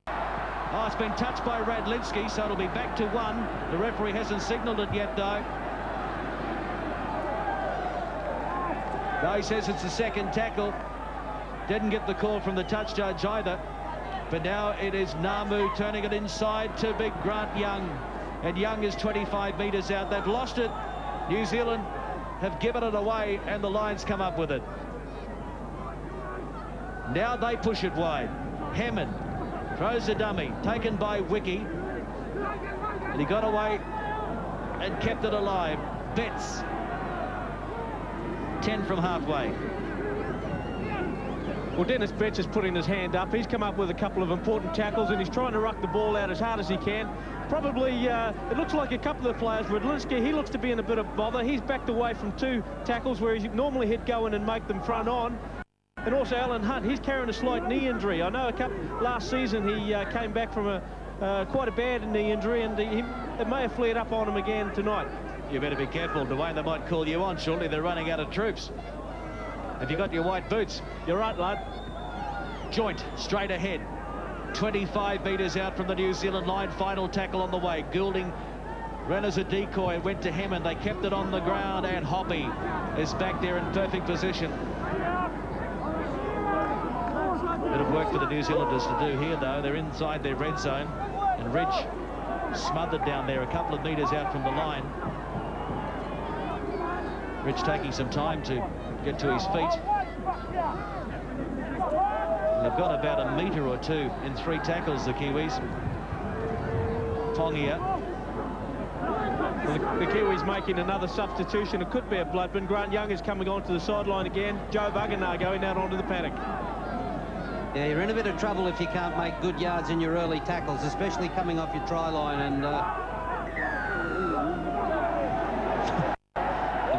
Oh, it's been touched by Radlinski, so it'll be back to 1. The referee hasn't signalled it yet, though. No, he says it's the second tackle. Didn't get the call from the touch judge either. But now it is Namu turning it inside to big Grant Young. And Young is 25 metres out. They've lost it. New Zealand have given it away, and the Lions come up with it. Now they push it wide. Hammond throws a dummy, taken by Wiki. And he got away and kept it alive. Betts. 10 from halfway. Well, Dennis Betts is putting his hand up. He's come up with a couple of important tackles, and he's trying to ruck the ball out as hard as he can. Probably, it looks like a couple of the players. Radlinski, he looks to be in a bit of bother. He's backed away from 2 tackles where he normally he'd go in and make them front on. And also Alan Hunt, he's carrying a slight knee injury. I know last season he came back from quite a bad knee injury, and it may have flared up on him again tonight. You better be careful, Dwayne. They might call you on shortly. They're running out of troops. Have you got your white boots? You're right, lad. Joint straight ahead. 25 metres out from the New Zealand line. Final tackle on the way. Goulding ran as a decoy, went to Hammond. They kept it on the ground, and Hoppy is back there in perfect position. Bit of work for the New Zealanders to do here, though. They're inside their red zone, and Ridge smothered down there a couple of metres out from the line. Ridge taking some time to get to his feet. And they've got about a metre or 2 in 3 tackles, the Kiwis. Pongia. Well, the Kiwis making another substitution. It could be a bloodbin. Grant Young is coming onto the sideline again. Joe Vagana going out onto the paddock. Yeah, you're in a bit of trouble if you can't make good yards in your early tackles, especially coming off your try line. And a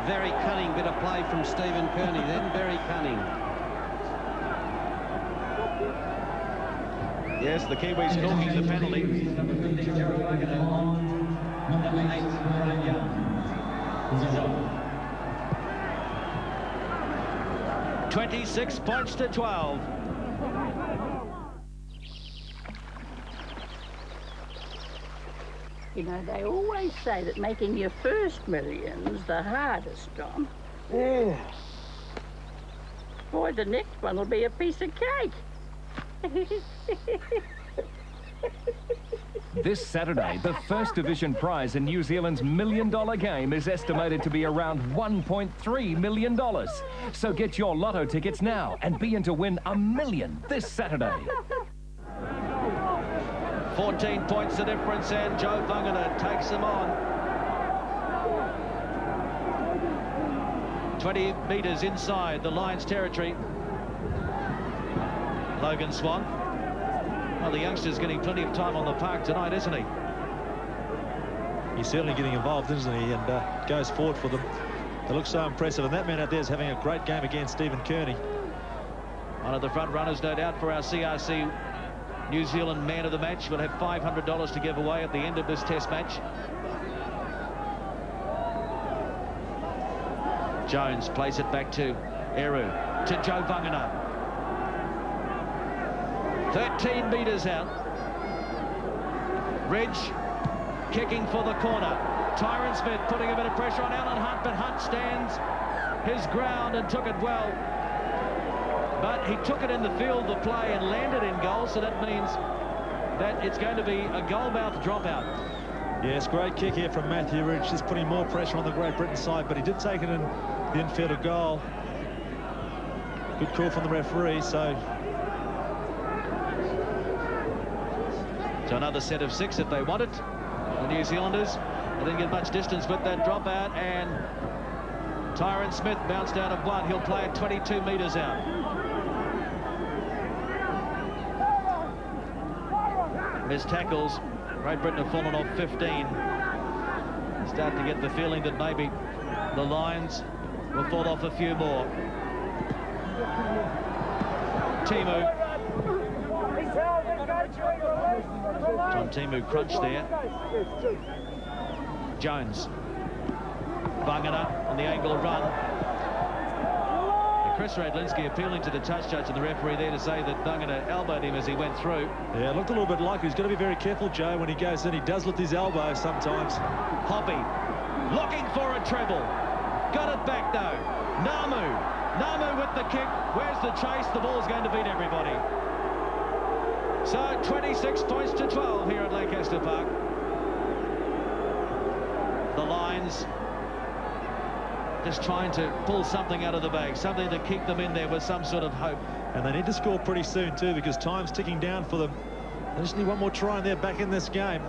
very cunning bit of play from Stephen Kearney then, very cunning. Yes, the Kiwis talking the penalty. Number 8, Grant Young. 26 points to 12. You know, they always say that making your first million's the hardest job. Yeah. Boy, the next one will be a piece of cake. This Saturday, the First Division prize in New Zealand's $1 million game is estimated to be around $1.3 million. So get your lotto tickets now and be in to win $1 million this Saturday. 14 points the difference, and Joe Vagana takes them on. 20 metres inside the Lions' territory. Logan Swan. Well, the youngster's getting plenty of time on the park tonight, isn't he? He's certainly getting involved, isn't he? And goes forward for them. They look so impressive, and that man out there is having a great game against Stephen Kearney. One of the front runners, no doubt, for our CRC New Zealand man of the match, will have $500 to give away at the end of this test match. Jones plays it back to Eru, to Joe Vangana. 13 metres out. Reg kicking for the corner. Tyron Smith putting a bit of pressure on Alan Hunt, but Hunt stands his ground and took it well. But he took it in the field of play and landed in goal, so that means that it's going to be a goal-mouth dropout. Yes, great kick here from Matthew Ridge, just putting more pressure on the Great Britain side, but he did take it in the infield of goal. Good call from the referee, so another set of 6 if they want it. The New Zealanders, they didn't get much distance with that dropout, and Tyron Smith bounced out of 1. He'll play it 22 metres out. Missed tackles. Great Britain have fallen off 15. Starting to get the feeling that maybe the Lions will fall off a few more. Timu. John Timu crunched there. Jones. Vangana on the angle run. And Chris Radlinski appealing to the touch judge and the referee there to say that Vangana elbowed him as he went through. Yeah, it looked a little bit like he's got to be very careful, Joe, when he goes in. He does lift his elbow sometimes. Hoppy looking for a treble. Got it back though. Namu with the kick. Where's the chase? The ball's going to beat everybody. So 26 points to 12 here at Lancaster Park. The Lions just trying to pull something out of the bag, something to keep them in there with some sort of hope. And they need to score pretty soon too, because time's ticking down for them. They just need one more try and they're back in this game.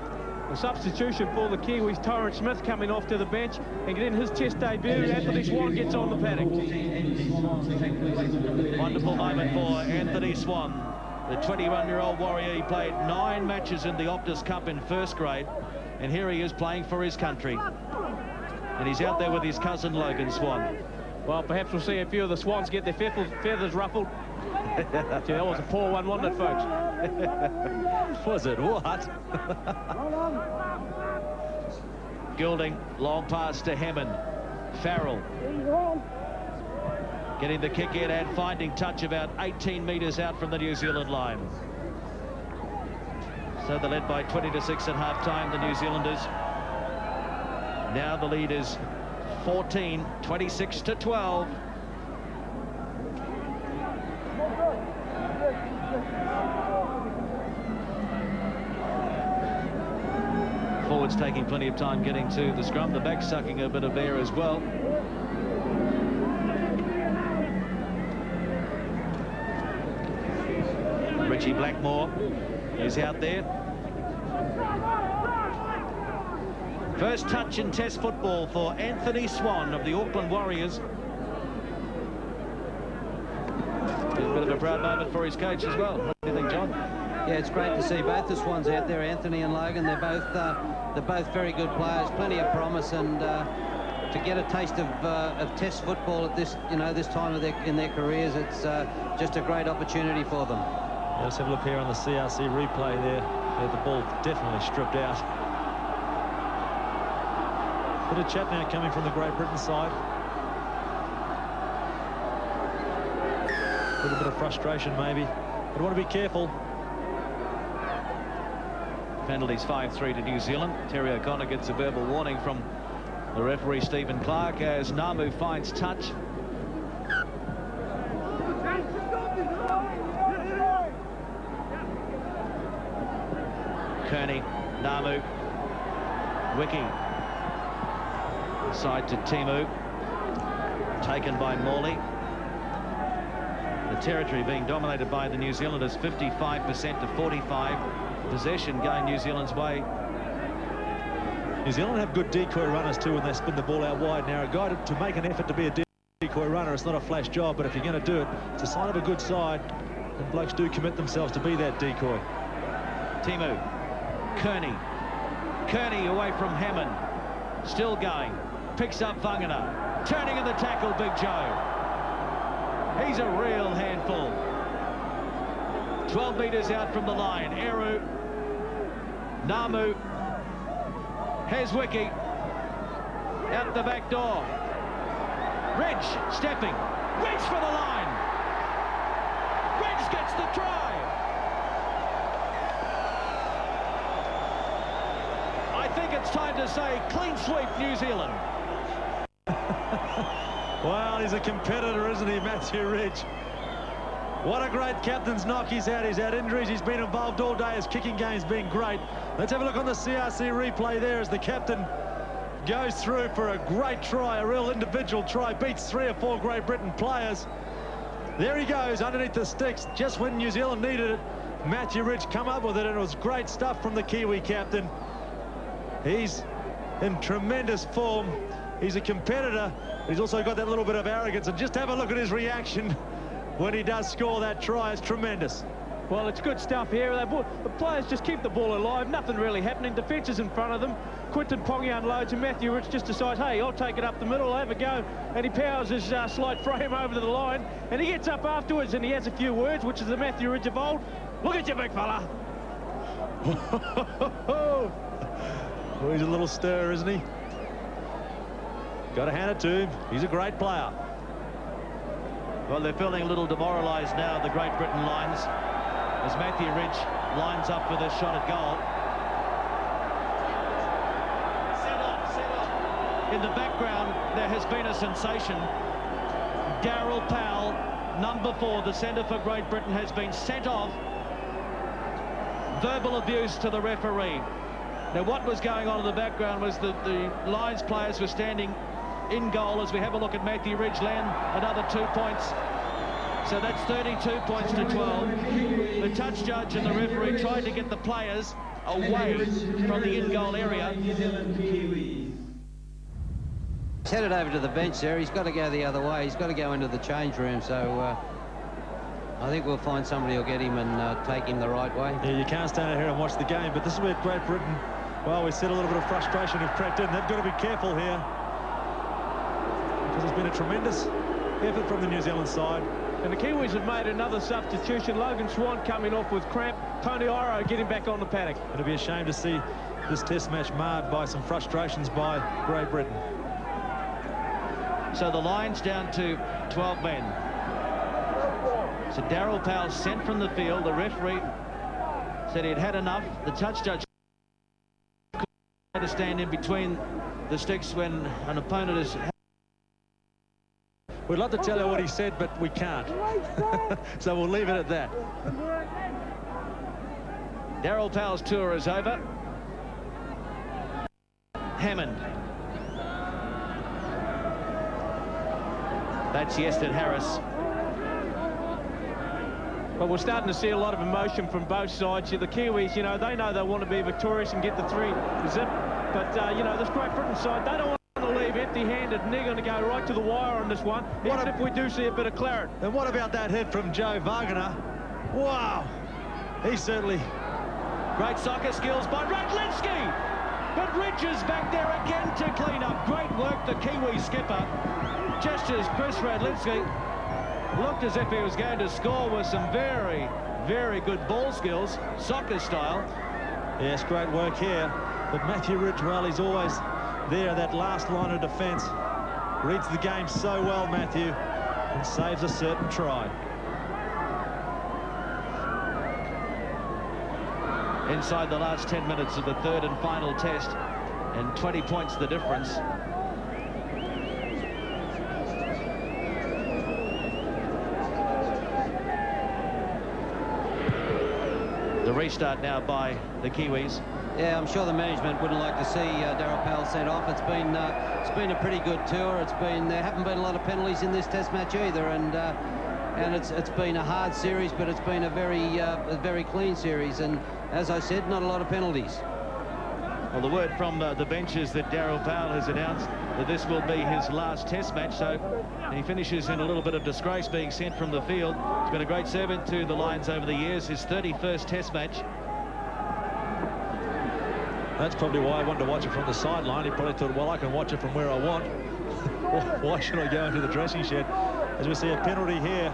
A substitution for the Kiwis, Tyron Smith coming off to the bench and getting his test debut. Anthony Swan gets on the paddock. Wonderful moment for Anthony Swan, the 21-year-old Warrior. He played 9 matches in the Optus Cup in first grade, and here he is playing for his country. And he's out there with his cousin Logan Swan. Well, perhaps we'll see a few of the Swans get their feathers ruffled. Gee, that was a poor one, wasn't it, folks? Was it what? Gilding, long pass to Hammond. Farrell getting the kick in and finding touch about 18 metres out from the New Zealand line. So they're led by 20-6 at half-time, the New Zealanders. Now the lead is 14, 26 to 12. Forwards taking plenty of time getting to the scrum. The back sucking a bit of air as well. Richie Blackmore is out there. First touch in Test football for Anthony Swan of the Auckland Warriors. A bit of a proud moment for his coach as well. What do you think, John? Yeah, it's great to see both the Swans out there, Anthony and Logan. They're both very good players, plenty of promise, and to get a taste of Test football at this time of in their careers, it's just a great opportunity for them. Yeah, let's have a look here on the CRC replay there. The ball definitely stripped out. Bit of chat now coming from the Great Britain side. A little bit of frustration maybe. But want to be careful. Penalties 5-3 to New Zealand. Terry O'Connor gets a verbal warning from the referee Stephen Clark as Namu finds touch. Kearney, Namu, Wiki. Side to Timu. Taken by Morley. The territory being dominated by the New Zealanders, 55% to 45. Possession going New Zealand's way. New Zealand have good decoy runners too when they spin the ball out wide. Now, a guy to make an effort to be a decoy runner, it's not a flash job, but if you're going to do it, it's a sign of a good side. And blokes do commit themselves to be that decoy. Timu. Kearney away from Hammond. Still going. Picks up Vangana. Turning in the tackle, Big Joe. He's a real handful. 12 metres out from the line. Eru, Namu, Hezwicki, out the back door. Ridge stepping, Ridge for the line. Ridge gets the try. I think it's time to say clean sweep, New Zealand. Well, he's a competitor, isn't he, Matthew Ridge? What a great captain's knock he's had. He's had injuries. He's been involved all day. His kicking game's been great. Let's have a look on the CRC replay there as the captain goes through for a great try, a real individual try, beats 3 or 4 Great Britain players. There he goes underneath the sticks just when New Zealand needed it. Matthew Ridge come up with it, and it was great stuff from the Kiwi captain. He's in tremendous form. He's a competitor. He's also got that little bit of arrogance, and just have a look at his reaction when he does score that try. It's tremendous. Well, it's good stuff here. The players just keep the ball alive. Nothing really happening. Defence is in front of them. Quinton Ponga unloads, and Matthew Ridge just decides, hey, I'll take it up the middle, I'll have a go. And he powers his slight frame over to the line, and he gets up afterwards, and he has a few words, which is the Matthew Ridge of old. Look at you, big fella. Well, he's a little stir, isn't he? Got to hand it to him. He's a great player. Well, they're feeling a little demoralised now, the Great Britain lines, as Matthew Ridge lines up with a shot at goal. Set off. In the background, there has been a sensation. Daryl Powell, number 4, the centre for Great Britain, has been sent off. Verbal abuse to the referee. Now, what was going on in the background was that the Lions players were standing in goal as we have a look at Matthew Ridge land another 2 points. So that's 32 points to 12. The touch judge and the referee tried to get the players away from the in-goal area. He's headed over to the bench there. He's got to go the other way. He's got to go into the change room. So I think we'll find somebody who'll get him and take him the right way. Yeah, you can't stand out here and watch the game, but this is where Great Britain, well, we said a little bit of frustration have crept in. They've got to be careful here, because there's been a tremendous effort from the New Zealand side. And the Kiwis have made another substitution. Logan Swan coming off with cramp. Tony Iro getting back on the paddock. It'll be a shame to see this test match marred by some frustrations by Great Britain. So the Lions down to 12 men. So Daryl Powell sent from the field. The referee said he'd had enough. The touch judge couldn't stand in between the sticks when an opponent is... We'd love to tell you what he said, but we can't. So we'll leave it at that. Daryl Powell's tour is over. Hammond. That's Yeston Harris. But we're starting to see a lot of emotion from both sides. The Kiwis, you know, they know they want to be victorious and get the 3 zip. But, you know, this Great Britain side, they don't want to leave empty-handed, and they're going to go right to the wire on this one, even if we do see a bit of claret. And what about that hit from Joe Wagner? Wow. He certainly... Great soccer skills by Radlinski. But Ridge is back there again to clean up. Great work, the Kiwi skipper. Just as Chris Radlinski looked as if he was going to score with some very, very good ball skills, soccer style. Yes, great work here. But Matthew Ridge, well, he's always there, that last line of defence. Reads the game so well, Matthew, and saves a certain try. Inside the last 10 minutes of the third and final test, and 20 points the difference. The restart now by the Kiwis. Yeah, I'm sure the management wouldn't like to see Daryl Powell sent off. It's been a pretty good tour. There haven't been a lot of penalties in this test match either, and it's been a hard series, but it's been a very clean series. And as I said, not a lot of penalties. Well, the word from the bench is that Daryl Powell has announced that this will be his last test match, so he finishes in a little bit of disgrace being sent from the field. He's been a great servant to the Lions over the years, his 31st test match. That's probably why I wanted to watch it from the sideline. He probably thought, well, I can watch it from where I want. Why should I go into the dressing shed? As we see a penalty here,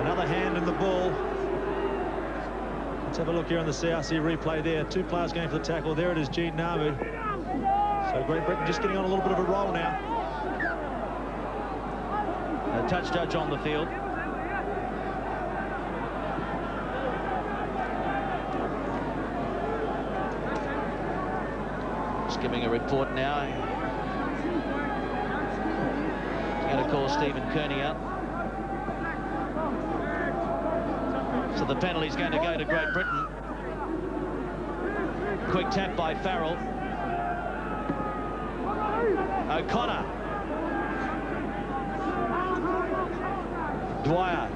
another hand in the ball. Let's have a look here on the CRC replay there. 2 players going for the tackle. There it is, Gene Namu. So Great Britain just getting on a little bit of a roll now. A touch judge on the field. Just giving a report now. He's going to call Stephen Kearney out. So the penalty's going to go to Great Britain. Quick tap by Farrell. O'Connor. Dwyer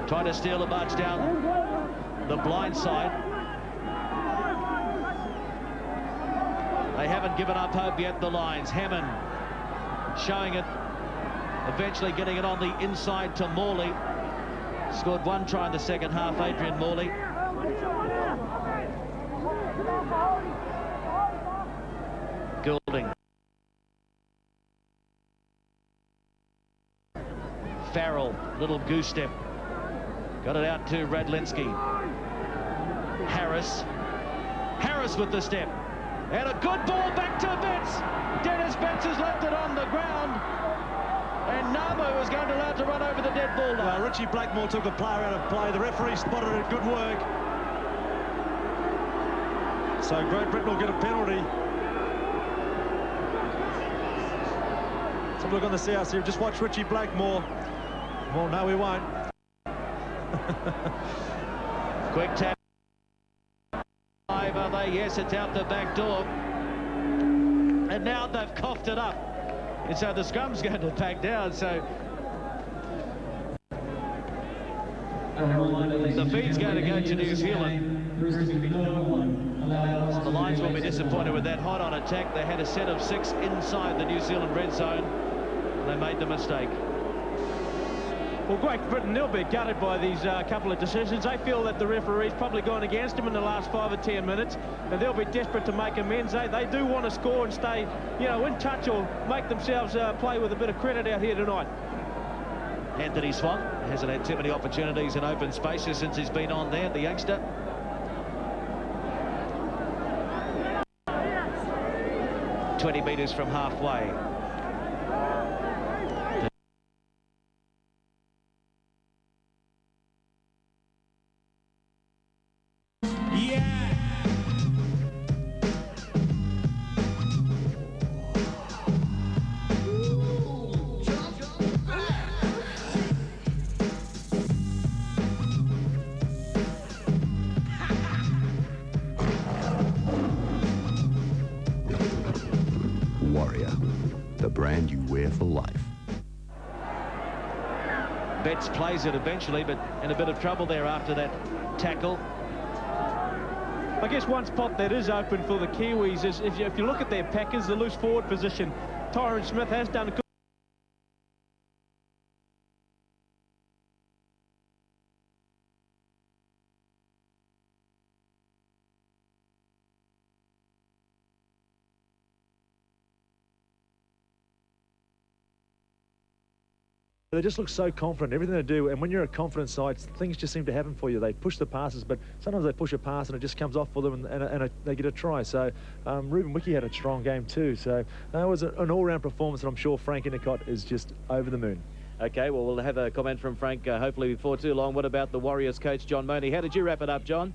trying to steal the march down the blind side. They haven't given up hope yet, the Lions. Hammond showing it, eventually getting it on the inside to Morley. Scored 1 try in the second half, Adrian Morley. Goulding. Farrell, little goose step. Got it out to Radlinski. Harris. Harris with the step. And a good ball back to Betts. Dennis Betts has left it on the ground. And Namu is going to allow to run over the dead ball now. Well, Richie Blackmore took a player out of play. The referee spotted it. Good work. So Great Britain will get a penalty. Let's have a look on the CRC. Just watch Richie Blackmore. Well, no, we won't. Quick tap. Are they? Yes, it's out the back door. And now they've coughed it up. And so the scrum's going to back down. So the feed's going to go to New Zealand. The Lions will be disappointed with that hot on attack. They had a set of 6 inside the New Zealand red zone. They made the mistake. Well, Great Britain, they'll be gutted by these couple of decisions. They feel that the referee's probably gone against them in the last 5 or 10 minutes, and they'll be desperate to make amends. They do want to score and stay, you know, in touch or make themselves play with a bit of credit out here tonight. Anthony Swan hasn't had too many opportunities in open spaces since he's been on there, the youngster. ...20 metres from halfway. Warrior, the brand you wear for life. Betts plays it eventually, but in a bit of trouble there after that tackle. I guess one spot that is open for the Kiwis is if you look at their packers, the loose forward position. Tyron Smith has done a good. They just look so confident, everything they do, and when you're a confident side, things just seem to happen for you. They push the passes, but sometimes they push a pass and it just comes off for them, and they get a try. So Ruben Wiki had a strong game too. So it was an all-round performance, and I'm sure Frank Endicott is just over the moon. Okay, well, we'll have a comment from Frank hopefully before too long. What about the Warriors coach, John Mooney? How did you wrap it up, John?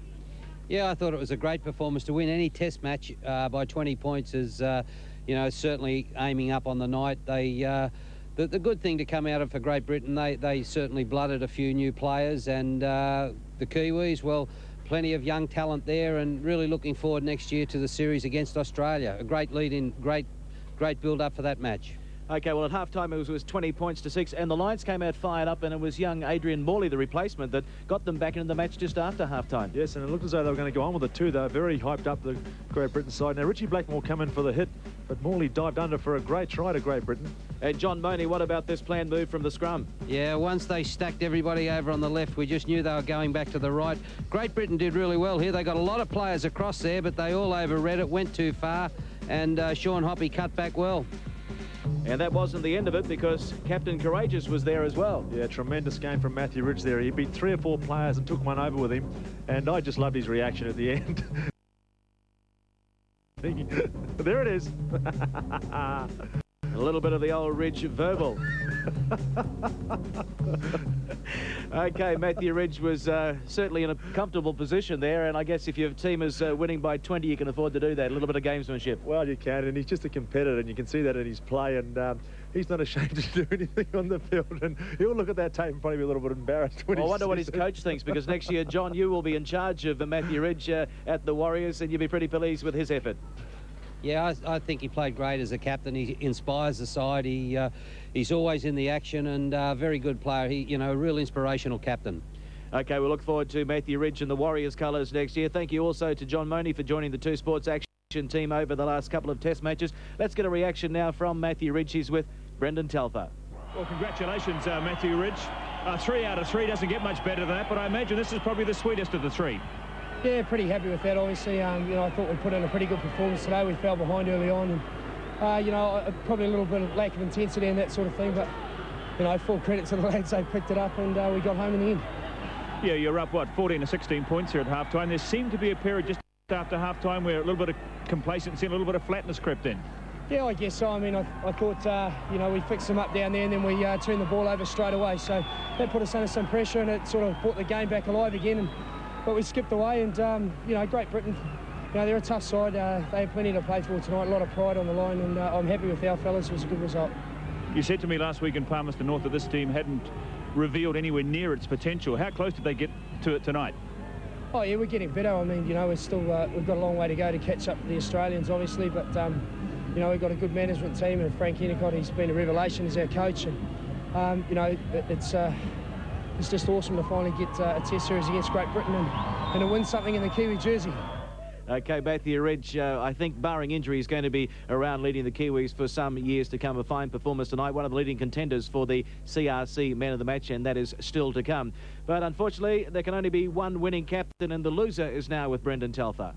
Yeah, I thought it was a great performance. To win any test match by 20 points is, you know, certainly aiming up on the night. The good thing to come out of for Great Britain, they certainly blooded a few new players, and the Kiwis, well, plenty of young talent there, and really looking forward next year to the series against Australia. A great lead-in, great build-up for that match. Okay, well, at half-time it was 20 points to 6, and the Lions came out fired up, and it was young Adrian Morley, the replacement, that got them back into the match just after half-time. Yes, and it looked as though they were going to go on with it too. They were very hyped up, the Great Britain side. Now, Richie Blackmore come in for the hit, but Morley dived under for a great try to Great Britain. And John Mooney, what about this planned move from the scrum? Yeah, once they stacked everybody over on the left, we just knew they were going back to the right. Great Britain did really well here. They got a lot of players across there, but they all overread it, went too far, and Sean Hoppy cut back well. And that wasn't the end of it, because Captain Courageous was there as well. Yeah, tremendous game from Matthew Ridge there. He beat 3 or 4 players and took one over with him. And I just loved his reaction at the end. There it is. A little bit of the old Ridge verbal. Okay, Matthew Ridge was certainly in a comfortable position there, and I guess if your team is winning by 20, you can afford to do that. A little bit of gamesmanship. Well, you can, and he's just a competitor, and you can see that in his play, and he's not ashamed to do anything on the field, and he'll look at that tape and probably be a little bit embarrassed when I wonder what his coach thinks, because next year, John, you will be in charge of Matthew Ridge at the Warriors, and you'll be pretty pleased with his effort. Yeah, I think he played great as a captain. He inspires the side. He's always in the action, and very good player. A real inspirational captain. Okay, we look forward to Matthew Ridge in the Warriors colours next year. Thank you also to John Mooney for joining the 2 Sports Action team over the last couple of test matches. Let's get a reaction now from Matthew Ridge. He's with Brendan Telfer. Well, congratulations, Matthew Ridge. 3 out of 3 doesn't get much better than that, but I imagine this is probably the sweetest of the 3. Yeah, pretty happy with that, obviously. I thought we put in a pretty good performance today. We fell behind early on, and, probably a little bit of lack of intensity and that sort of thing, but, full credit to the lads. They picked it up, and we got home in the end. Yeah, you're up, 14 or 16 points here at half-time. There seemed to be a period just after half-time where a little bit of complacency and a little bit of flatness crept in. Yeah, I guess so. I mean, I thought, we fixed them up down there, and then we turned the ball over straight away. So that put us under some pressure, and it sort of brought the game back alive again. But we skipped away, and, Great Britain, they're a tough side. They have plenty to play for tonight, a lot of pride on the line, and I'm happy with our fellas. It was a good result. You said to me last week in Palmerston North that this team hadn't revealed anywhere near its potential. How close did they get to it tonight? Oh, yeah, we're getting better. I mean, we're still, we've got a long way to go to catch up to the Australians, obviously, but, we've got a good management team, and Frank Endicott, he's been a revelation as our coach, and, it's just awesome to finally get a test series against Great Britain and to win something in the Kiwi jersey. Okay, Matthew Ridge, I think barring injury, is going to be around leading the Kiwis for some years to come. A fine performance tonight, one of the leading contenders for the CRC Man of the Match, and that is still to come. But unfortunately, there can only be one winning captain, and the loser is now with Brendan Telfer.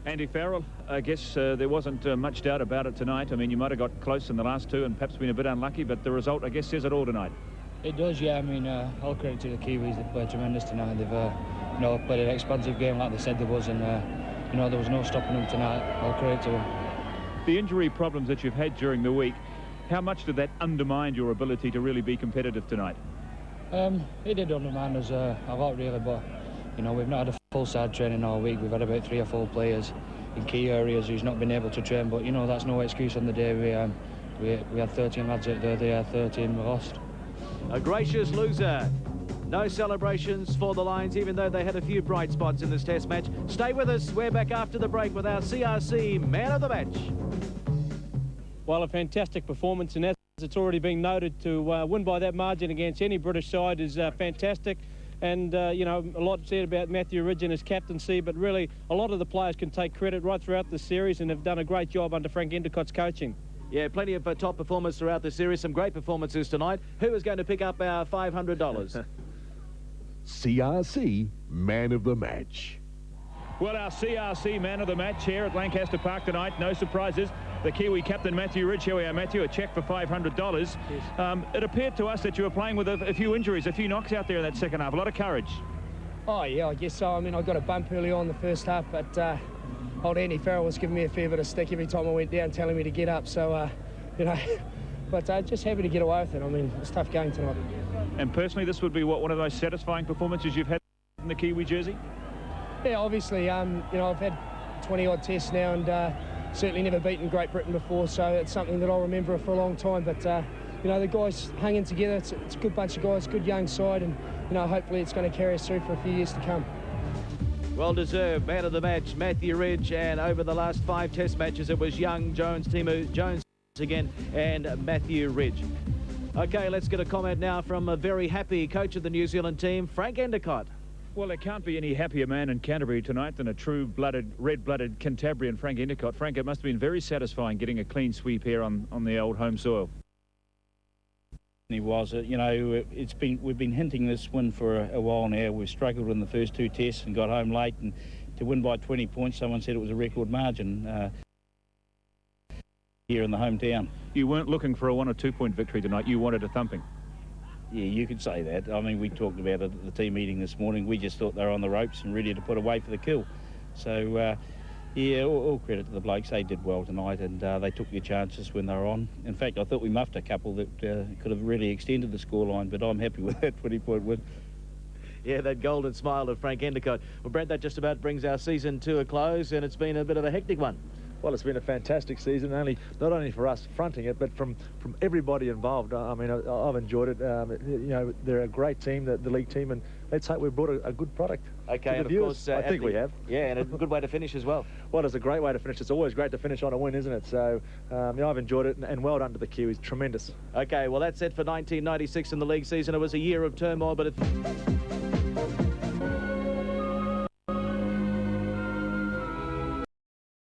Andy Farrell, I guess there wasn't much doubt about it tonight. I mean, you might have got close in the last 2 and perhaps been a bit unlucky, but the result, I guess, says it all tonight. It does, yeah. I mean, all credit to the Kiwis. They played tremendous tonight. They've, played an expansive game like they said there was, and there was no stopping them tonight. All credit to them. The injury problems that you've had during the week, how much did that undermine your ability to really be competitive tonight? It did undermine us a lot, really, but we've not had a full side training all week. We've had about 3 or 4 players in key areas who's not been able to train, but that's no excuse on the day. We had 13 lads out there. They had 13. We lost. A gracious loser. No celebrations for the Lions, even though they had a few bright spots in this test match. Stay with us. We're back after the break with our CRC Man of the Match. Well, a fantastic performance, and as it's already been noted, to win by that margin against any British side is fantastic. And, a lot said about Matthew Ridge and his captaincy, but really a lot of the players can take credit right throughout the series and have done a great job under Frank Endicott's coaching. Yeah, plenty of top performers throughout the series. Some great performances tonight. Who is going to pick up our $500? CRC Man of the Match. Well, our CRC Man of the Match here at Lancaster Park tonight. No surprises. The Kiwi captain, Matthew Ridge. Here we are, Matthew. A cheque for $500. Yes. It appeared to us that you were playing with a few injuries, a few knocks out there in that second half. A lot of courage. Oh, yeah, I guess so. I mean, I got a bump early on the first half, but... old Andy Farrell was giving me a fair bit of stick every time I went down, telling me to get up. So, but just happy to get away with it. I mean, it's a tough game tonight. And personally, this would be one of those satisfying performances you've had in the Kiwi jersey? Yeah, obviously, I've had 20-odd tests now and certainly never beaten Great Britain before, so it's something that I'll remember for a long time. But, the guys hung in together. It's a good bunch of guys, good young side, and, hopefully it's going to carry us through for a few years to come. Well-deserved Man of the Match, Matthew Ridge, and over the last 5 test matches, it was Young, Jones, Timu Jones again, and Matthew Ridge. Okay, let's get a comment now from a very happy coach of the New Zealand team, Frank Endicott. Well, there can't be any happier man in Canterbury tonight than a true-blooded, red-blooded Cantabrian, Frank Endicott. Frank, it must have been very satisfying getting a clean sweep here on the old home soil. He was, we've been hinting this win for a while now. We've struggled in the first 2 tests and got home late, and to win by 20 points, someone said it was a record margin. here in the hometown. You weren't looking for a 1 or 2 point victory tonight. You wanted a thumping. Yeah, you could say that. I mean, we talked about it at the team meeting this morning. We just thought they were on the ropes and ready to put away for the kill. So, yeah, all credit to the blokes. They did well tonight, and they took their chances when they were on. In fact, I thought we muffed a couple that could have really extended the scoreline, but I'm happy with that 20-point win. Yeah, that golden smile of Frank Endicott. Well, Brent, that just about brings our season to a close, and it's been a bit of a hectic one. Well, it's been a fantastic season, not only for us fronting it, but from everybody involved. I mean, I've enjoyed it. You know, they're a great team, the league team, and let's hope we've brought a good product Okay, to and the viewers. of course, I think we have. Yeah, and a good way to finish as well. Well, it's a great way to finish. It's always great to finish on a win, isn't it? So, yeah, I've enjoyed it, and well done to the Kiwis. Tremendous. Okay, well, that's it for 1996 in the league season. It was a year of turmoil, but